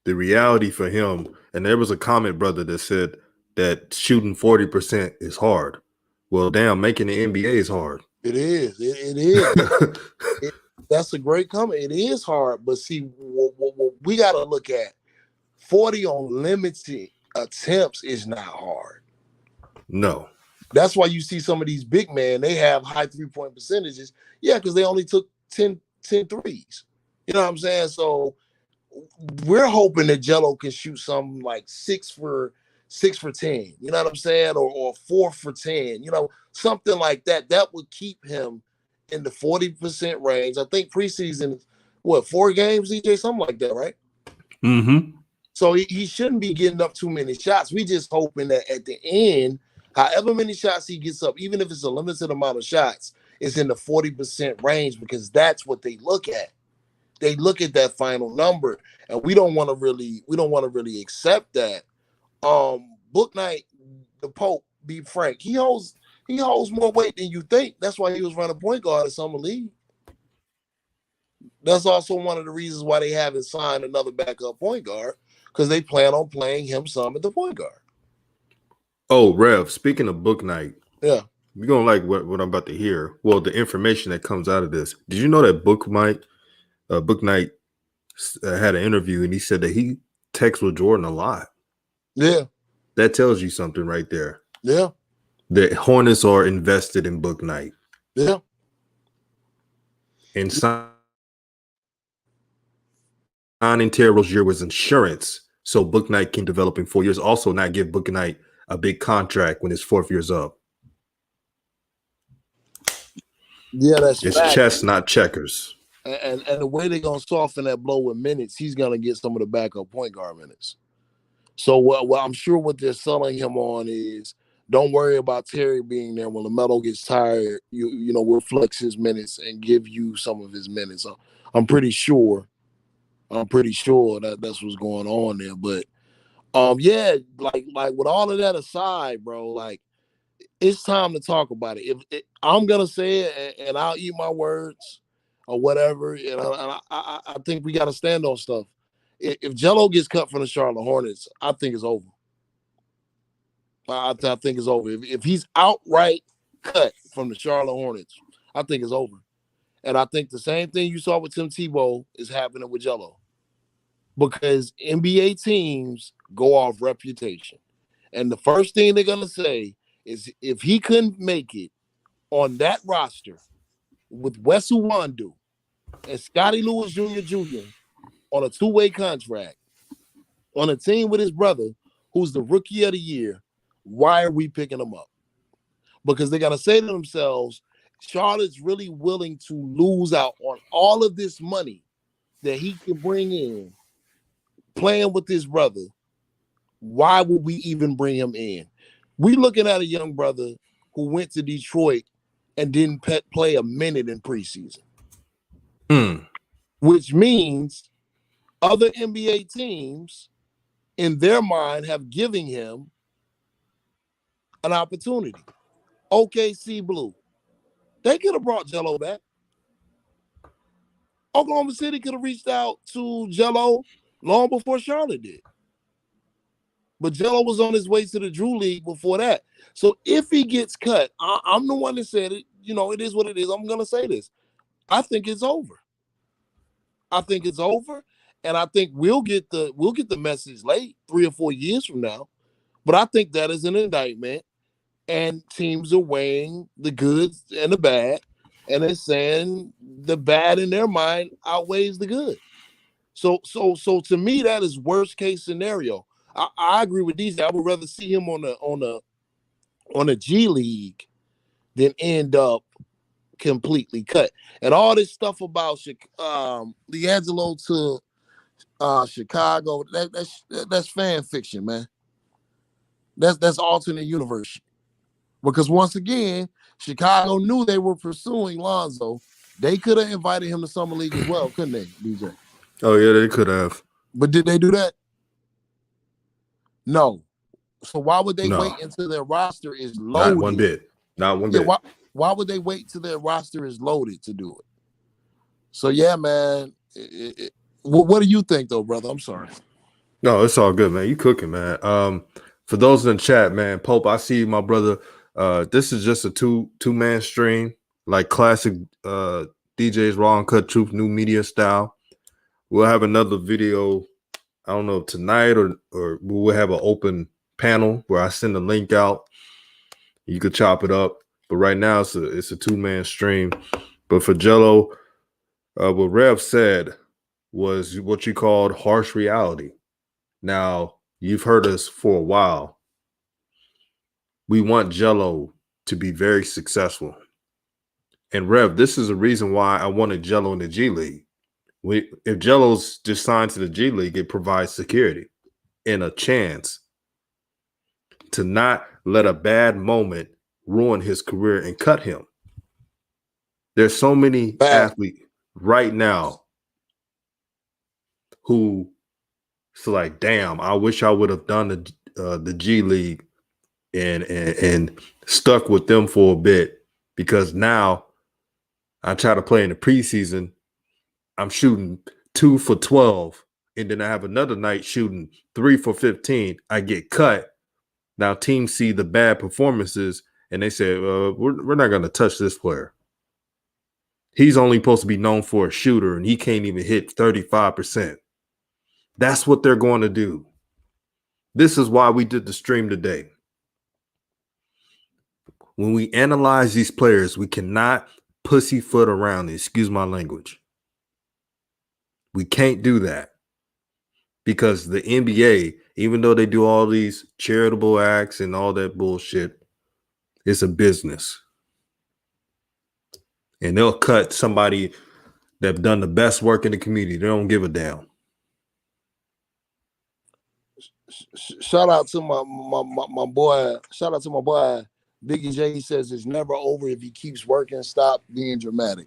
the reality for him, and there was a comment, brother, that said that shooting 40% is hard. Well, damn, making the NBA is hard. It is. It is. That's a great comment. It is hard, but see, what we got to look at 40 on limited attempts is not hard. No. That's why you see some of these big men, they have high 3-point percentages. Yeah, because they only took 10 threes. You know what I'm saying? So we're hoping that Jello can shoot something like 6 for 10. You know what I'm saying? Or 4 for 10. You know, something like that. That would keep him in the 40% range. I think preseason, 4 games, DJ, something like that, right? Mm-hmm. So he shouldn't be getting up too many shots. We just hoping that at the end, however many shots he gets up, even if it's a limited amount of shots, it's in the 40% range, because that's what they look at. They look at that final number, and we don't want to really accept that. Book night, the Pope, be frank, he holds more weight than you think. That's why he was running point guard at Summer League. That's also one of the reasons why they haven't signed another backup point guard, because they plan on playing him some at the point guard. Oh, Rev, speaking of book night, yeah, you're going to like what I'm about to hear. Well, the information that comes out of this. Did you know that Book Night had an interview, and he said that he texts with Jordan a lot? Yeah. That tells you something right there. Yeah. The Hornets are invested in Book Night. Yeah. And signing Terry Rozier was insurance, so Book Night can develop in 4 years. Also, not give Book Night a big contract when his 4th year's up. Yeah, it's chess, not checkers. And the way they're gonna soften that blow with minutes, he's gonna get some of the backup point guard minutes. So what I'm sure what they're selling him on is, don't worry about Terry being there. When LaMelo gets tired, you know, we'll flex his minutes and give you some of his minutes. So I'm pretty sure that that's what's going on there. But yeah, like with all of that aside, bro, like, it's time to talk about it. If I'm gonna say it, and I'll eat my words or whatever, and I think we got to stand on stuff. If Jello gets cut from the Charlotte Hornets, I think it's over. I think it's over. If he's outright cut from the Charlotte Hornets, I think it's over. And I think the same thing you saw with Tim Tebow is happening with Jello, because NBA teams go off reputation, and the first thing they're gonna say is, if he couldn't make it on that roster with Wes Uwandu and Scotty Lewis Jr. on a 2-way contract on a team with his brother, who's the rookie of the year, why are we picking him up? Because they're going to say to themselves, Charlotte's really willing to lose out on all of this money that he can bring in playing with his brother. Why would we even bring him in? We looking at a young brother who went to Detroit and didn't play a minute in preseason. Which means other NBA teams, in their mind, have given him an opportunity. OKC Blue, they could have brought Jello back. Oklahoma City could have reached out to Jello long before Charlotte did. But Jello was on his way to the Drew League before that. So if he gets cut, I'm the one that said it. You know, it is what it is. I'm going to say this. I think it's over. And I think we'll get the message late, 3 or 4 years from now. But I think that is an indictment. and teams are weighing the good and the bad, and they're saying the bad in their mind outweighs the good. So to me, that is worst case scenario. I agree with DJ. I would rather see him on a G League than end up completely cut. And all this stuff about Liangelo to Chicago, that's fan fiction, man. That's alternate universe. Because once again, Chicago knew they were pursuing Lonzo. They could have invited him to Summer League as well, couldn't they, DJ? Oh yeah, they could have. But did they do that? No. So why would they No. wait until their roster is loaded? Not one bit. Not one bit. Why would they wait till their roster is loaded to do it? So yeah, man. What do you think, though, brother? I'm sorry. No, it's all good, man. You cooking, man. For those in the chat, man, Pope, I see my brother. This is just a two-man stream, like classic DJ's Raw and Cut Truth New Media style. We'll have another video, I don't know, tonight or we'll have an open panel where I send the link out. You could chop it up. But right now it's a two-man stream. But for Jello, what Rev said was what you called harsh reality. Now, you've heard us for a while. We want Jello to be very successful. And Rev, this is the reason why I wanted Jello in the G League. If Jello's just signed to the G League, it provides security and a chance to not let a bad moment ruin his career and cut him. There's so many athletes right now who it's like, damn, I wish I would have done the G League and stuck with them for a bit, because now I try to play in the preseason. I'm shooting 2 for 12, and then I have another night shooting 3 for 15. I get cut. Now teams see the bad performances and they say, we're not going to touch this player. He's only supposed to be known for a shooter, and he can't even hit 35%. That's what they're going to do. This is why we did the stream today. When we analyze these players, we cannot pussyfoot around, excuse my language. We can't do that, because the NBA, even though they do all these charitable acts and all that bullshit, it's a business. And they'll cut somebody that's done the best work in the community. They don't give a damn. Shout out to my boy. Shout out to my boy Biggie J. He says it's never over if he keeps working. Stop being dramatic.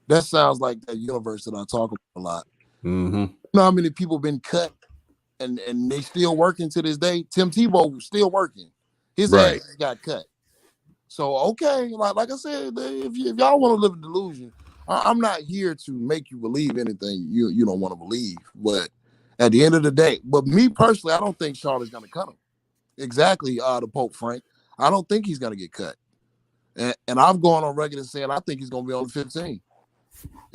That sounds like that universe that I talk about a lot. Mm-hmm. You know how many people been cut and they still working to this day? Tim Tebow still working. His ass got cut. So okay, like I said, if y'all want to live a delusion, I'm not here to make you believe anything you don't want to believe. But at the end of the day, but me personally, I don't think Charlotte's gonna cut him. Exactly, the Pope Frank. I don't think he's gonna get cut. And I've gone on record and saying I think he's gonna be on the 15.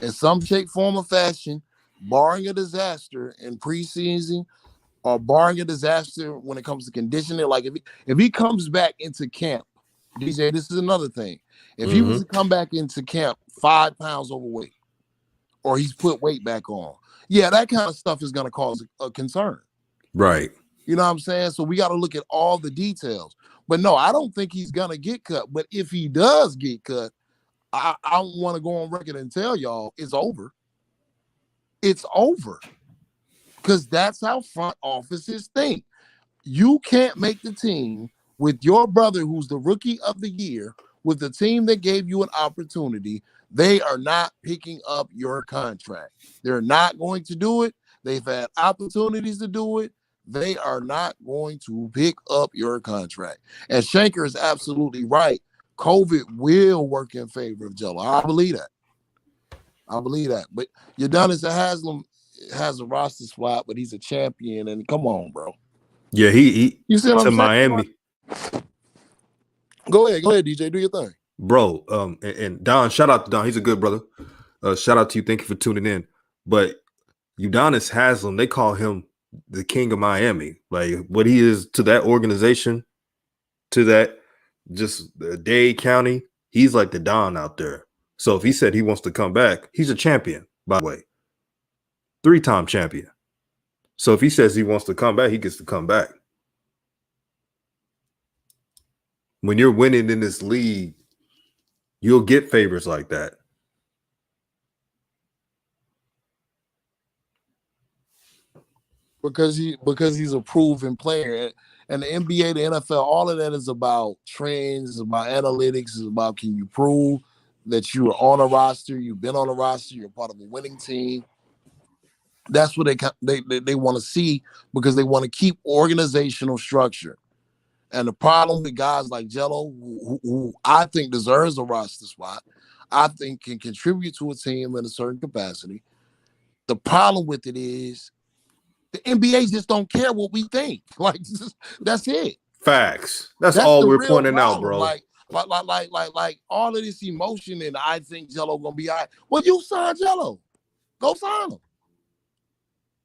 In some shape, form, or fashion, barring a disaster in preseason or barring a disaster when it comes to conditioning. Like if he comes back into camp, DJ, this is another thing. If he was to come back into camp 5 pounds overweight, or he's put weight back on, yeah, that kind of stuff is going to cause a concern. Right. You know what I'm saying? So we got to look at all the details. But no, I don't think he's going to get cut. But if he does get cut, I want to go on record and tell y'all it's over. It's over. Because that's how front offices think. You can't make the team with your brother, who's the rookie of the year, with the team that gave you an opportunity. They are not picking up your contract. They're not going to do it. They've had opportunities to do it. They are not going to pick up your contract. And Shanker is absolutely right. COVID will work in favor of Jello. I believe that. But Udonis Haslem has a roster spot, but he's a champion. And come on, bro. Yeah, he you see what I'm saying? Miami. Go ahead, DJ. Do your thing. Bro, and Don, shout out to Don. He's a good brother. Shout out to you. Thank you for tuning in. But Udonis Haslem, they call him the king of Miami. Like what he is to that organization, to that just Dade County, he's like the Don out there. So if he said he wants to come back, he's a champion, by the way. 3-time champion. So if he says he wants to come back, he gets to come back. When you're winning in this league, you'll get favors like that. Because he's a proven player. And the NBA, the NFL, all of that is about trends, is about analytics, is about can you prove that you are on a roster, you've been on a roster, you're part of a winning team. That's what they want to see, because they want to keep organizational structure. And the problem with guys like Jello, who I think deserves a roster spot, I think can contribute to a team in a certain capacity. The problem with it is the NBA just don't care what we think. Like, that's it. Facts. That's all we're pointing out, bro. Like all of this emotion, and I think Jello gonna be all right. Well, you sign Jello. Go sign him.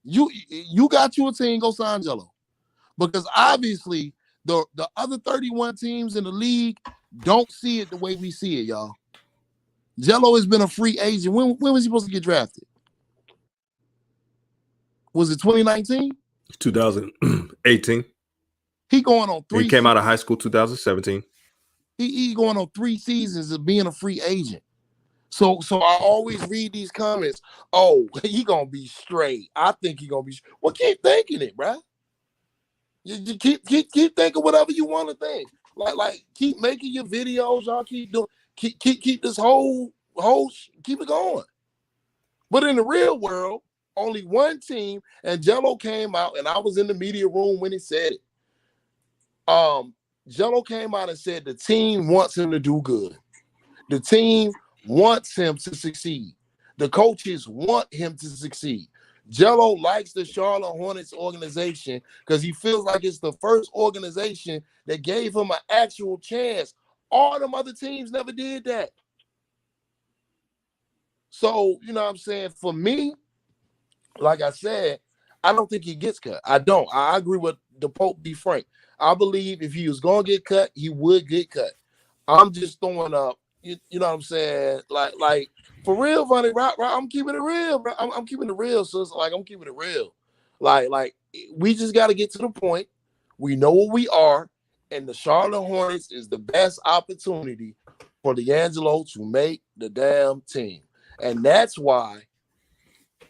You got you a team, go sign Jello. Because obviously the other 31 teams in the league don't see it the way we see it, y'all. Jello has been a free agent. When was he supposed to get drafted? Was it 2019? 2018. He going on 3. He came out of high school 2017. He going on 3 seasons of being a free agent. So I always read these comments. Oh, he gonna be straight. I think he gonna be. Well, keep thinking it, bro. You keep thinking whatever you want to think. Like keep making your videos. Y'all keep doing. Keep this whole keep it going. But in the real world, only one team, and Jello came out, and I was in the media room when he said it. Jello came out and said the team wants him to do good. The team wants him to succeed. The coaches want him to succeed. Jello likes the Charlotte Hornets organization because he feels like it's the first organization that gave him an actual chance. All them other teams never did that. So, you know what I'm saying? For me, like I said, I don't think he gets cut. I don't. I agree with the Pope B. Frank. I believe if he was going to get cut, he would get cut. I'm just throwing up, you know what I'm saying? Like for real, Vonnie, right? I'm keeping it real, bro. I'm keeping it real, so it's like I'm keeping it real. Like we just got to get to the point. We know what we are, and the Charlotte Hornets is the best opportunity for Liangelo to make the damn team. And that's why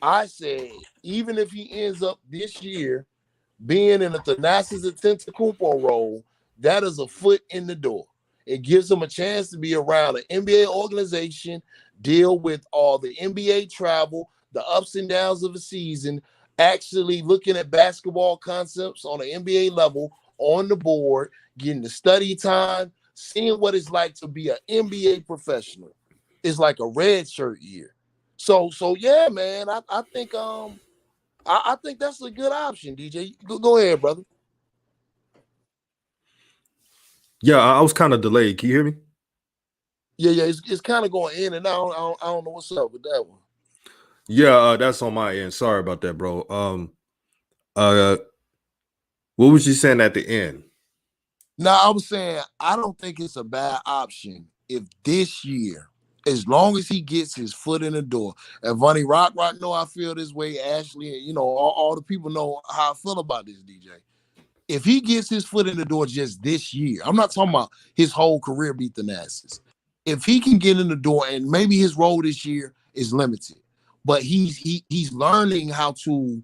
I said, even if he ends up this year being in a Thanasis Antetokounmpo role, that is a foot in the door. It gives him a chance to be around an NBA organization, deal with all the NBA travel, the ups and downs of the season, actually looking at basketball concepts on an NBA level on the board, getting the study time, seeing what it's like to be an NBA professional. It's like a red shirt year. So yeah, man, I think I think that's a good option, DJ. Go ahead, brother. Yeah, I was kind of delayed. Can you hear me? Yeah, it's kind of going in and out. I don't know what's up with that one. Yeah, that's on my end. Sorry about that, bro. What was you saying at the end? Now, I was saying I don't think it's a bad option if this year, as long as he gets his foot in the door, and Vonnie Rock know I feel this way, Ashley, and you know, all the people know how I feel about this, DJ. If he gets his foot in the door just this year, I'm not talking about his whole career beat the Nazis. If he can get in the door, and maybe his role this year is limited, but he's learning how to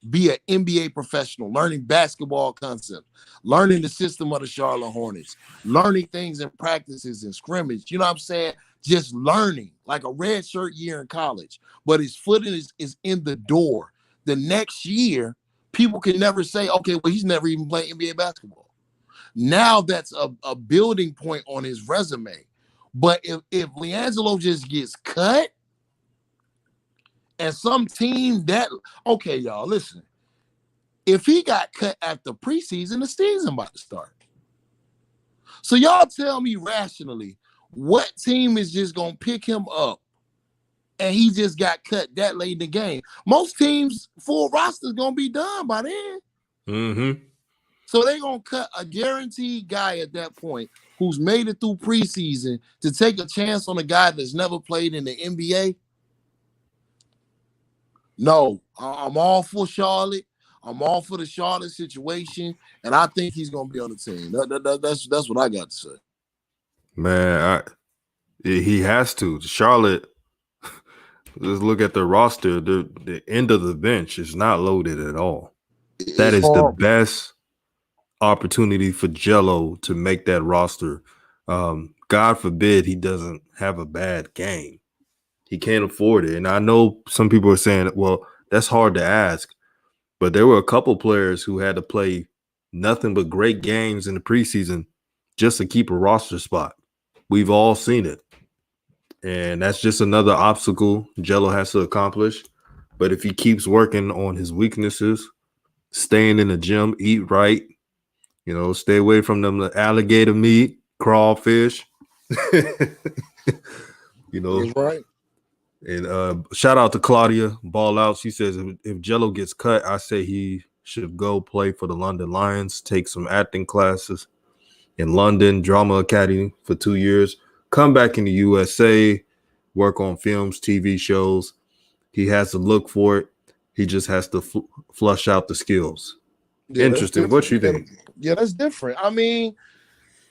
be an NBA professional, learning basketball concepts, learning the system of the Charlotte Hornets, learning things in practices and scrimmage. You know what I'm saying? Just learning like a red shirt year in college, but his foot is in the door. The next year, people can never say, okay, well, he's never even played NBA basketball. Now that's a building point on his resume. But if Liangelo just gets cut, and some team that, okay, y'all, listen. If he got cut after preseason, the season about to start. So y'all tell me rationally, what team is just going to pick him up and he just got cut that late in the game? Most teams' full roster is going to be done by then. Mm-hmm. So they're going to cut a guaranteed guy at that point who's made it through preseason to take a chance on a guy that's never played in the NBA? No, I'm all for Charlotte. I'm all for the Charlotte situation, and I think he's going to be on the team. That's what I got to say. Man, he has to. Charlotte, let's look at the roster. The end of the bench is not loaded at all. That is the best opportunity for Jello to make that roster. God forbid he doesn't have a bad game. He can't afford it. And I know some people are saying, well, that's hard to ask. But there were a couple players who had to play nothing but great games in the preseason just to keep a roster spot. We've all seen it. And that's just another obstacle Jello has to accomplish. But if he keeps working on his weaknesses, staying in the gym, eat right, stay away from them alligator meat, crawfish. That's right. And shout out to Claudia, ball out. She says if Jello gets cut, I say he should go play for the London Lions, take some acting classes in London, drama academy for 2 years, come back in the USA, work on films, TV shows. He has to look for it. He just has to flush out the skills. Yeah, interesting. What you think? Yeah, that's different. I mean,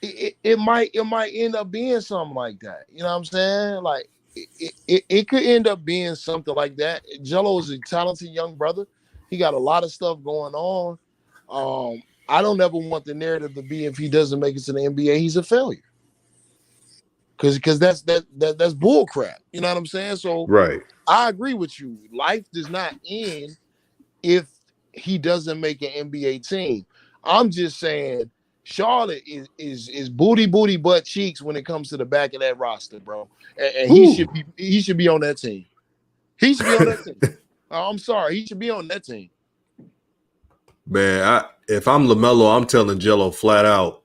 it might end up being something like that. You know what I'm saying? Like it could end up being something like that. Jello is a talented young brother. He got a lot of stuff going on. I don't ever want the narrative to be if he doesn't make it to the NBA, he's a failure. Because that's bull crap. You know what I'm saying? So right. I agree with you. Life does not end if he doesn't make an NBA team. I'm just saying Charlotte is booty butt cheeks when it comes to the back of that roster, bro. And he should be on that team. He should be on that team. I'm sorry, he should be on that team. Man, if I'm LaMelo, I'm telling Jello flat out.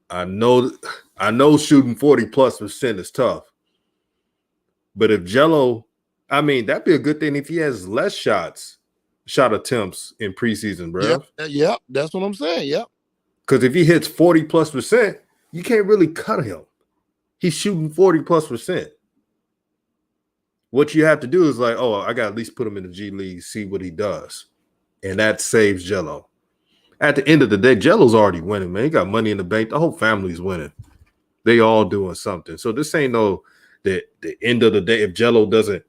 I know shooting 40+% is tough. But if Jello, I mean, that'd be a good thing if he has less shot attempts in preseason, bro. Yep, that's what I'm saying. Yep. Because if he hits 40+%, you can't really cut him. He's shooting 40+%. What you have to do is like, I got to at least put him in the G League, see what he does. And that saves Jello. At the end of the day, Jello's already winning, man. He got money in the bank. The whole family's winning. They all doing something. So this ain't the end of the day. If Jello doesn't,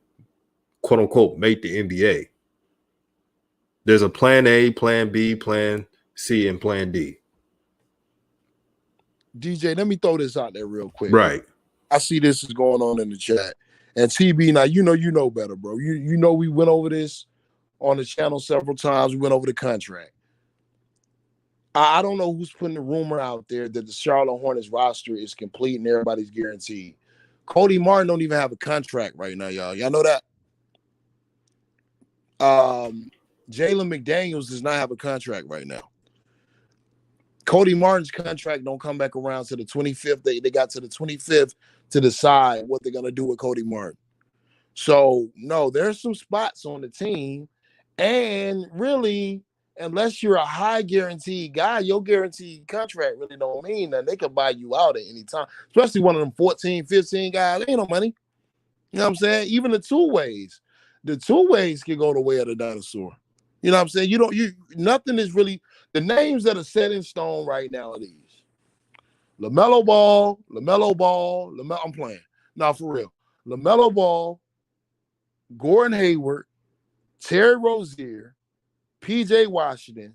quote unquote, make the NBA, there's a plan A, plan B, plan C, and plan D. DJ, let me throw this out there real quick. Right. I see this is going on in the chat. And TB, now you know better, bro. You know we went over this on the channel several times. We went over the contract. I don't know who's putting the rumor out there that the Charlotte Hornets roster is complete and everybody's guaranteed. Cody Martin don't even have a contract right now, y'all. Y'all know that? Jalen McDaniels does not have a contract right now. Cody Martin's contract don't come back around to the 25th. They got to the 25th to decide what they're going to do with Cody Martin. So, no, there's some spots on the team. And really, unless you're a high guaranteed guy, your guaranteed contract really don't mean that they can buy you out at any time. Especially one of them 14, 15 guys. Ain't no money. You know what I'm saying? Even the two ways. The two ways can go the way of the dinosaur. You know what I'm saying? Nothing is really the names that are set in stone right now are these. LaMelo Ball, I'm playing. Now for real. LaMelo Ball, Gordon Hayward, Terry Rozier, PJ Washington,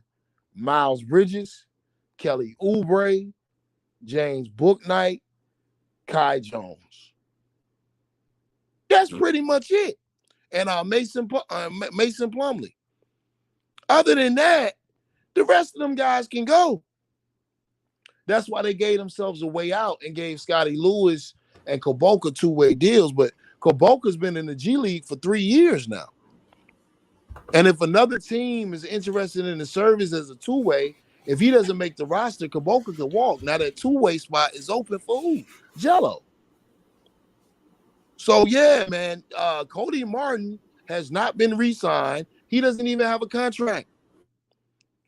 Miles Bridges, Kelly Oubre, James Bouknight, Kai Jones. That's pretty much it. And Mason Plumlee. Other than that, the rest of them guys can go. That's why they gave themselves a way out and gave Scotty Lewis and Kuboka two-way deals. But Kuboka's been in the G League for 3 years now. And if another team is interested in the service as a two-way, if he doesn't make the roster, Kuboka could walk. Now that two-way spot is open for who? Jello. So, yeah, man, Cody Martin has not been re-signed. He doesn't even have a contract.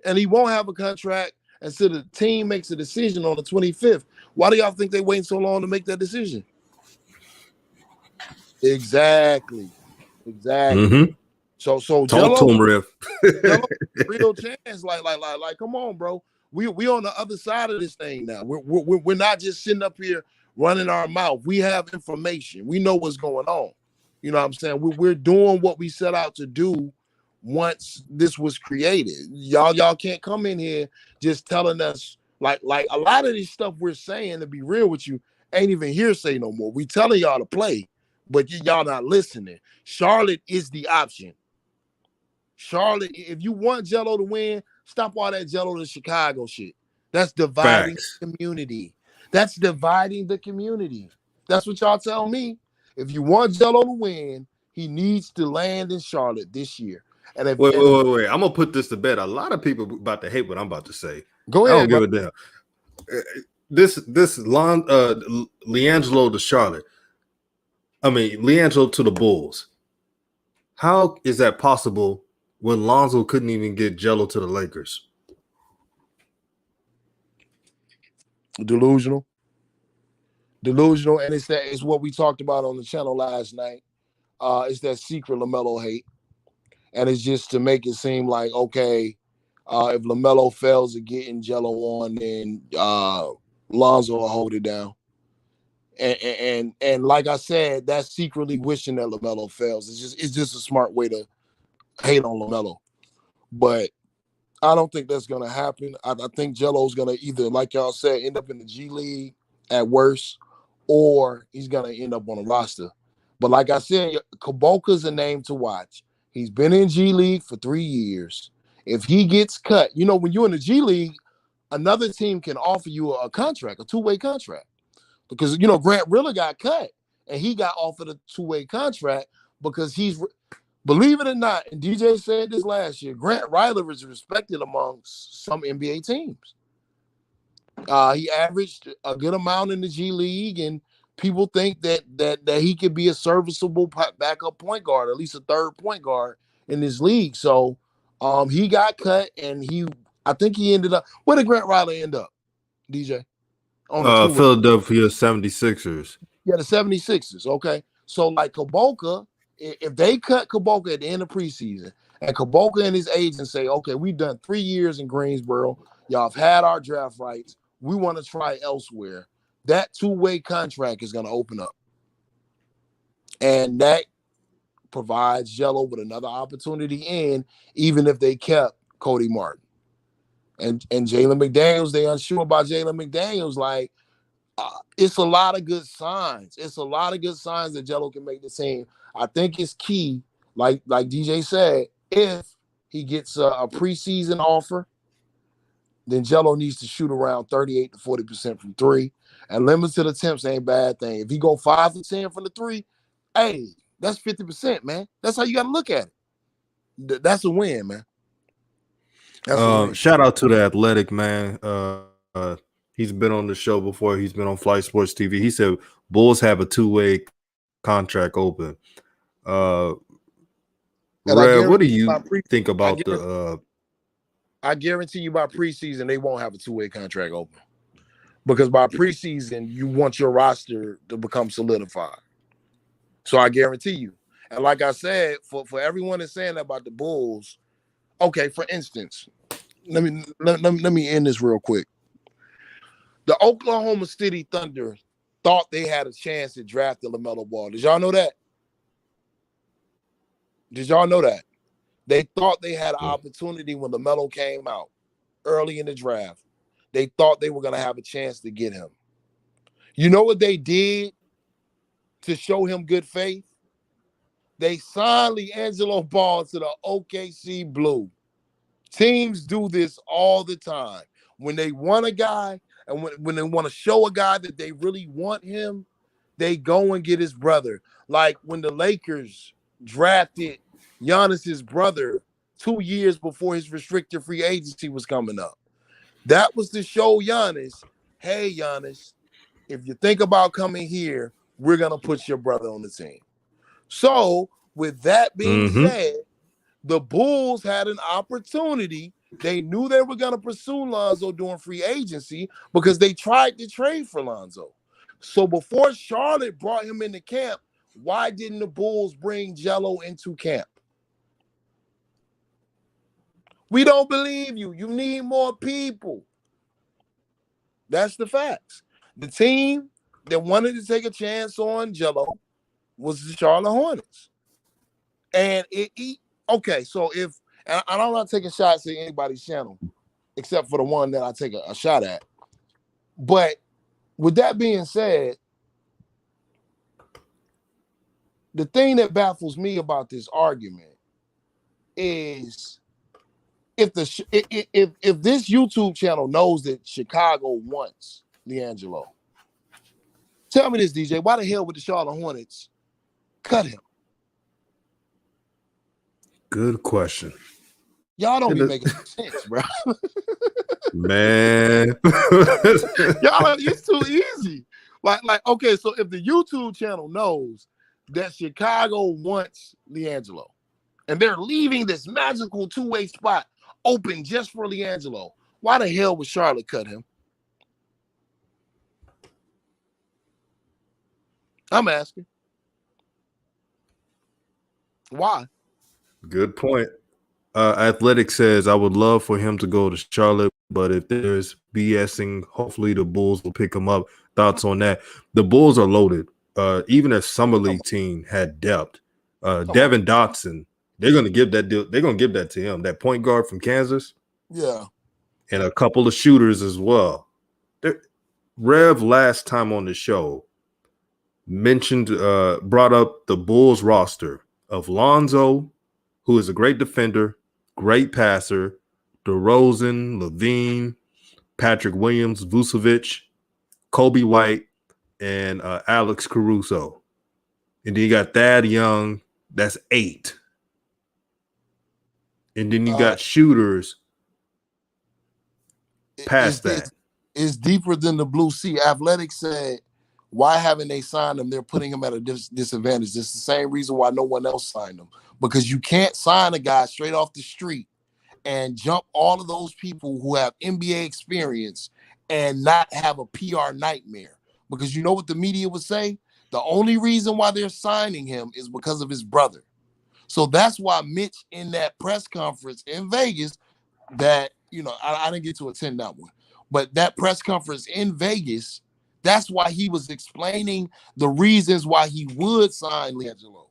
And he won't have a contract and so the team makes a decision on the 25th. Why do y'all think they waiting so long to make that decision? Exactly. Mm-hmm. So Talk to Jello, him, Riff. Jello, real chance. Like, come on, bro. We on the other side of this thing now. We're not just sitting up here running our mouth. We have information. We know what's going on. You know what I'm saying? We're doing what we set out to do once this was created. Y'all can't come in here just telling us like a lot of this stuff we're saying, to be real with you, ain't even hearsay no more. We telling y'all to play, but y'all not listening. Charlotte is the option. Charlotte, if you want Jello to win, stop all that Jello to Chicago shit. That's dividing Facts. the community. That's dividing the community. That's what y'all tell me. If you want Jello to win, he needs to land in Charlotte this year. And if Wait. I'm gonna put this to bed. A lot of people about to hate what I'm about to say. go I don't ahead, give bro. a damn. Liangelo to Charlotte. I mean, Liangelo to the Bulls. How is that possible when Lonzo couldn't even get Jello to the Lakers? Delusional, and it's what we talked about on the channel last night. It's that secret LaMelo hate, and it's just to make it seem like, okay, if LaMelo fails at getting Jello on, then Lonzo will hold it down. And like I said, that's secretly wishing that LaMelo fails. It's just a smart way to hate on LaMelo. But I don't think that's gonna happen. I think Jello's gonna either, like y'all said, end up in the G League at worst, or he's gonna end up on a roster. But like I said, Kuboka's a name to watch. He's been in G League for 3 years. If he gets cut, when you're in the G League, another team can offer you a contract, a two-way contract. Because, Grant Riller got cut, and he got offered a two-way contract because believe it or not, and DJ said this last year, Grant Riller is respected amongst some NBA teams. He averaged a good amount in the G League, and people think that he could be a serviceable backup point guard, at least a third point guard in this league. So he got cut, and I think he ended up, where did Grant Riller end up, DJ? On a two-way. Philadelphia 76ers. Yeah, the 76ers. Okay. So like Kuboka, if they cut Kuboka at the end of preseason, and Kuboka and his agent say, okay, we've done 3 years in Greensboro, y'all have had our draft rights, we want to try elsewhere, that two-way contract is going to open up. And that provides Jello with another opportunity in, even if they kept Cody Martin. And Jalen McDaniels, they unsure about Jalen McDaniels, like, it's a lot of good signs. It's a lot of good signs that Jello can make the team. I think it's key, like DJ said, if he gets a preseason offer, then Jello needs to shoot around 38 to 40% from three. And limited attempts ain't a bad thing. If he go 5 to 10 from the three, hey, that's 50%, man. That's how you got to look at it. That's a win, man. That's a win. Shout out to the Athletic, man. He's been on the show before. He's been on Flight Sports TV. He said Bulls have a two-way contract open. Rev, what do you think about I guarantee you by preseason, they won't have a two-way contract open. Because by preseason, you want your roster to become solidified. So I guarantee you. And like I said, for everyone that's saying that about the Bulls, okay, for instance, let me end this real quick. The Oklahoma City Thunder thought they had a chance to draft the LaMelo Ball. Did y'all know that? They thought they had an opportunity when LaMelo came out early in the draft. They thought they were going to have a chance to get him. You know what they did to show him good faith? They signed Liangelo Ball to the OKC Blue. Teams do this all the time. When they want a guy and when they want to show a guy that they really want him, they go and get his brother. Like when the Lakers drafted Giannis's brother 2 years before his restricted free agency was coming up. That was to show Giannis, hey, Giannis, if you think about coming here, we're going to put your brother on the team. So with that being said, the Bulls had an opportunity They knew they were going to pursue Lonzo during free agency because they tried to trade for Lonzo. So before Charlotte brought him into camp, why didn't the Bulls bring Jello into camp? We don't believe you. You need more people. That's the facts. The team that wanted to take a chance on Jello was the Charlotte Hornets. And okay, so if, and I'm not taking shots at anybody's channel except for the one that I take a shot at. But with that being said, the thing that baffles me about this argument is if this YouTube channel knows that Chicago wants Liangelo, tell me this, DJ, why the hell would the Charlotte Hornets cut him? Good question. Y'all don't be making sense, bro. Man. Y'all, it's too easy. Like, okay, so if the YouTube channel knows that Chicago wants Liangelo and they're leaving this magical two-way spot open just for Liangelo, why the hell would Charlotte cut him? I'm asking. Why? Good point. Athletic says, I would love for him to go to Charlotte, but if there's BSing, hopefully the Bulls will pick him up. Thoughts on that? The Bulls are loaded. Even if Summer League team had depth, Devin Dotson, they're going to give that deal. They're going to give that to him. That point guard from Kansas. Yeah. And a couple of shooters as well. Rev last time on the show brought up the Bulls roster of Lonzo, who is a great defender, great passer, DeRozan, Levine, Patrick Williams, Vucevic, Kobe White, and Alex Caruso. And then you got Thad Young, that's 8. And then you got shooters past that. It's deeper than the Blue Sea. Athletic said, why haven't they signed him? They're putting him at a disadvantage. It's the same reason why no one else signed him. Because you can't sign a guy straight off the street and jump all of those people who have NBA experience and not have a PR nightmare. Because you know what the media would say? The only reason why they're signing him is because of his brother. So that's why Mitch in that press conference in Vegas that, you know, I didn't get to attend that one, but that press conference in Vegas, that's why he was explaining the reasons why he would sign Liangelo.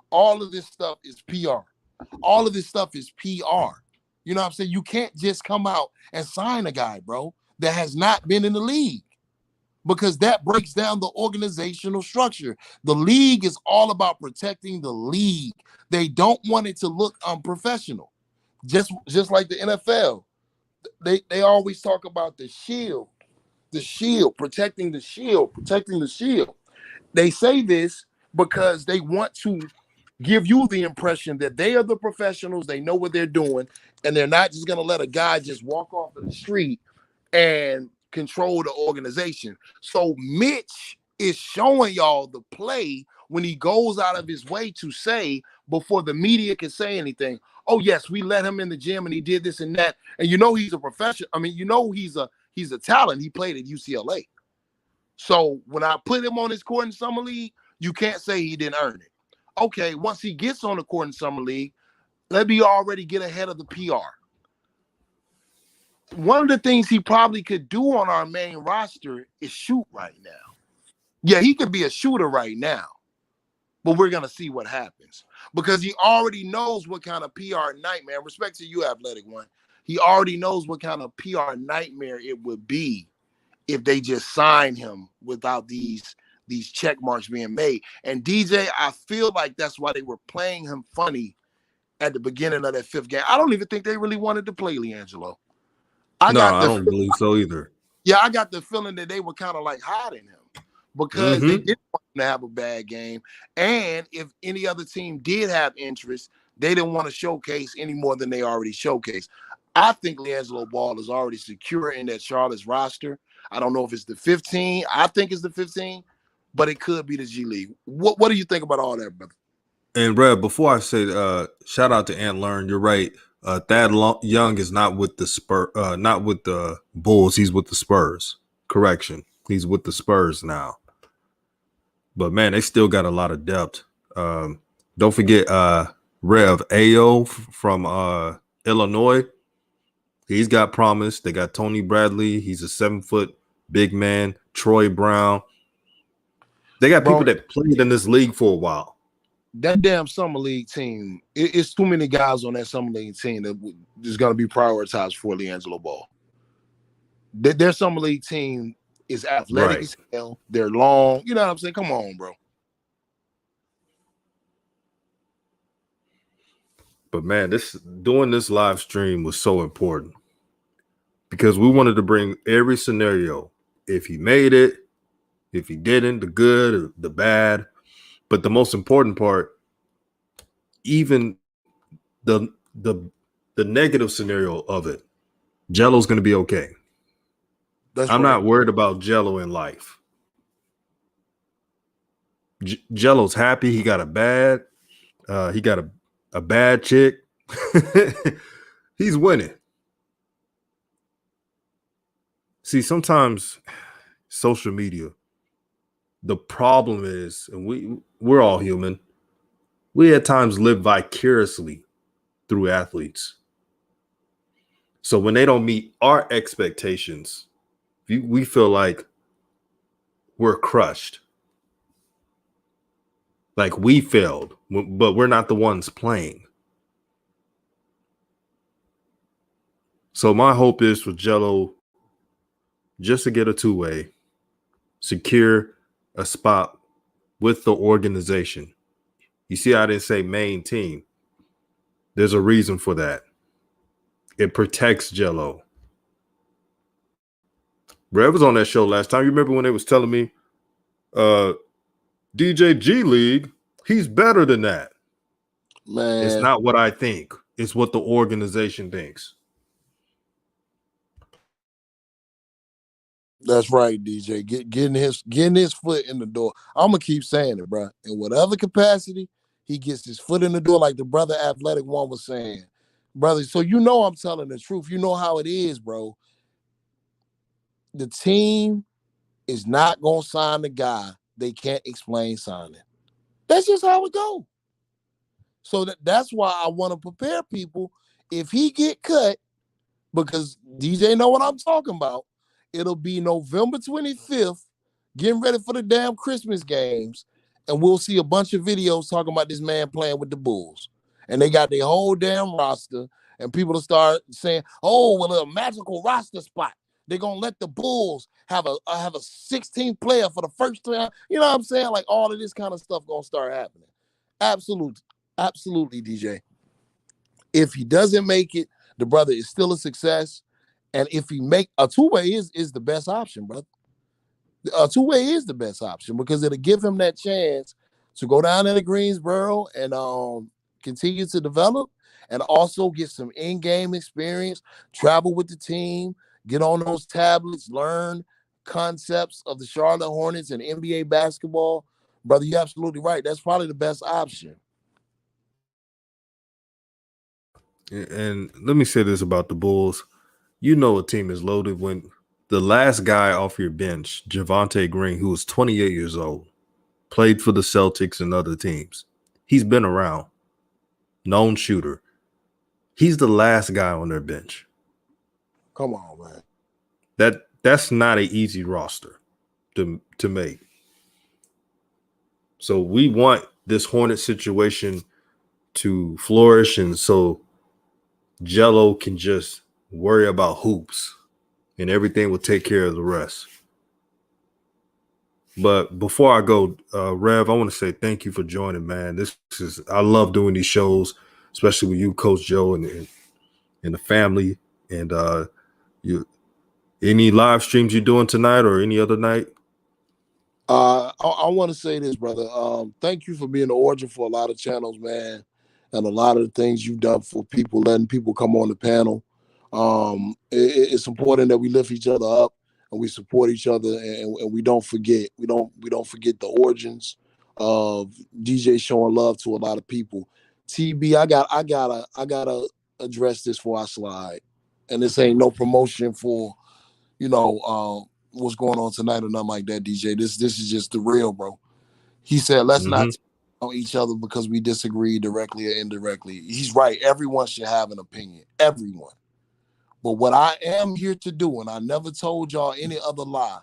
All of this stuff is PR. All of this stuff is PR. You know what I'm saying? You can't just come out and sign a guy, bro, that has not been in the league, because that breaks down the organizational structure. The league is all about protecting the league. They don't want it to look unprofessional. Just like the NFL. They always talk about the shield, protecting the shield. They say this because they want to give you the impression that they are the professionals, they know what they're doing, and they're not just going to let a guy just walk off of the street and control the organization. So Mitch is showing y'all the play when he goes out of his way to say, before the media can say anything, oh yes, we let him in the gym and he did this and that. And you know he's a professional. I mean, you know he's a talent. He played at UCLA. So when I put him on his court in Summer League, you can't say he didn't earn it. Okay, once he gets on the court in Summer League, let me already get ahead of the PR. One of the things he probably could do on our main roster is shoot right now. Yeah, he could be a shooter right now, but we're going to see what happens because he already knows what kind of PR nightmare, respect to you, Athletic One, he already knows what kind of PR nightmare it would be if they just sign him without these check marks being made. And DJ, I feel like that's why they were playing him funny at the beginning of that 5th game. I don't even think they really wanted to play Liangelo. I don't believe so either. Yeah, I got the feeling that they were kind of like hiding him because they didn't want him to have a bad game. And if any other team did have interest, they didn't want to showcase any more than they already showcased. I think Liangelo Ball is already secure in that Charlotte's roster. I don't know if it's the 15. I think it's the 15, but it could be the G League. What do you think about all that, brother? And Rev, before I say, shout out to Ant Learn. You're right. Young is not with the not with the Bulls. He's with the Spurs. Correction, he's with the Spurs now. But man, they still got a lot of depth. Don't forget Rev Ao from Illinois. He's got promise. They got Tony Bradley. He's a 7-foot big man. Troy Brown. They got people that played in this league for a while. That damn summer league team, it's too many guys on that summer league team that is going to be prioritized for Liangelo Ball. Their summer league team is athletic as hell. They're long. You know what I'm saying? Come on, bro. But man, doing this live stream was so important because we wanted to bring every scenario. If he made it, if he didn't, the good, the bad. But the most important part, even the negative scenario of it, Jello's going to be okay. I'm not worried about Jello in life. Jello's happy. He got a bad chick. He's winning. See, sometimes social media, the problem is, and we're all human, we at times live vicariously through athletes. So when they don't meet our expectations, we feel like we're crushed. Like we failed, but we're not the ones playing. So my hope is for Jello just to get a two-way, secure a spot with the organization. You see, I didn't say main team. There's a reason for that. It protects Jello. Rev was on that show last time. You remember when they was telling me, DJ G League, he's better than that. Man, it's not what I think. It's what the organization thinks. That's right, DJ. Getting his foot in the door. I'm gonna keep saying it, bro. In whatever capacity, he gets his foot in the door, like the brother Athletic One was saying, brother. So you know I'm telling the truth. You know how it is, bro. The team is not gonna sign the guy they can't explain signing. That's just how it goes. So that's why I want to prepare people. If he get cut, because DJ know what I'm talking about. It'll be November 25th, getting ready for the damn Christmas games, and we'll see a bunch of videos talking about this man playing with the Bulls. And they got their whole damn roster, and people will start saying, oh, well, a magical roster spot. They're going to let the Bulls have a 16th player for the first time. You know what I'm saying? Like all of this kind of stuff going to start happening. Absolutely, DJ. If he doesn't make it, the brother is still a success. And if he make a two-way is the best option, brother. A two-way is the best option because it'll give him that chance to go down into Greensboro and continue to develop and also get some in-game experience, travel with the team, get on those tablets, learn concepts of the Charlotte Hornets and NBA basketball. Brother, you're absolutely right. That's probably the best option. And let me say this about the Bulls. You know a team is loaded when the last guy off your bench, Javonte Green, who was 28 years old, played for the Celtics and other teams. He's been around, known shooter. He's the last guy on their bench. Come on, man. That's not an easy roster to make. So we want this Hornet situation to flourish, and so Jello can just worry about hoops and everything will take care of the rest. But before I go, Rev, I want to say thank you for joining, man. I love doing these shows, especially with you, Coach Joe, and the family. And any live streams you're doing tonight or any other night? I want to say this, brother. Thank you for being the origin for a lot of channels, man, and a lot of the things you've done for people, letting people come on the panel. It's important that we lift each other up and we support each other, and we don't forget. We don't forget the origins of DJ showing love to a lot of people. TB, I got a address this before I slide. And this ain't no promotion for, what's going on tonight or nothing like that, DJ. This is just the real, bro. He said, let's not on each other because we disagree directly or indirectly. He's right. Everyone should have an opinion. Everyone. But what I am here to do, and I never told y'all any other lie,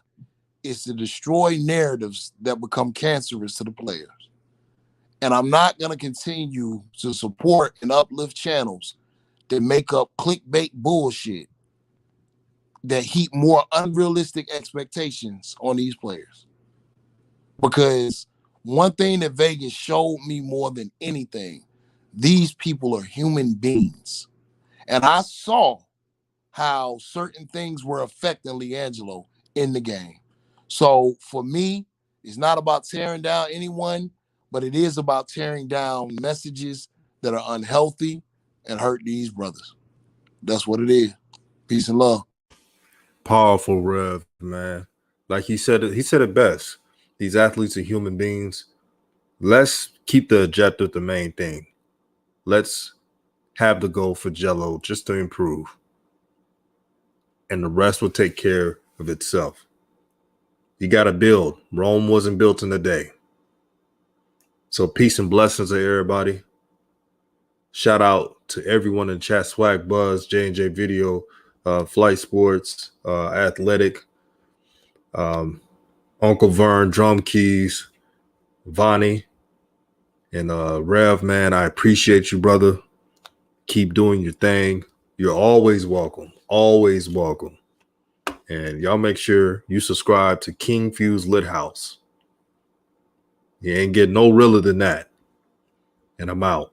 is to destroy narratives that become cancerous to the players. And I'm not going to continue to support and uplift channels that make up clickbait bullshit that heap more unrealistic expectations on these players. Because one thing that Vegas showed me more than anything, these people are human beings. And I saw how certain things were affecting Liangelo in the game. So for me, it's not about tearing down anyone, but it is about tearing down messages that are unhealthy and hurt these brothers. That's what it is. Peace and love. Powerful, Rev, man. Like he said it best. These athletes are human beings. Let's keep the objective the main thing. Let's have the goal for Jello just to improve. And the rest will take care of itself. You got to build. Rome wasn't built in a day. So peace and blessings to everybody. Shout out to everyone in chat, Swag Buzz, J&J Video, Flight Sports, Athletic, Uncle Vern, Drum Keys, Vonnie, and Rev, man, I appreciate you, brother. Keep doing your thing. You're always welcome. Always welcome. And y'all make sure you subscribe to King Fuse Lit House. You ain't getting no realer than that. And I'm out.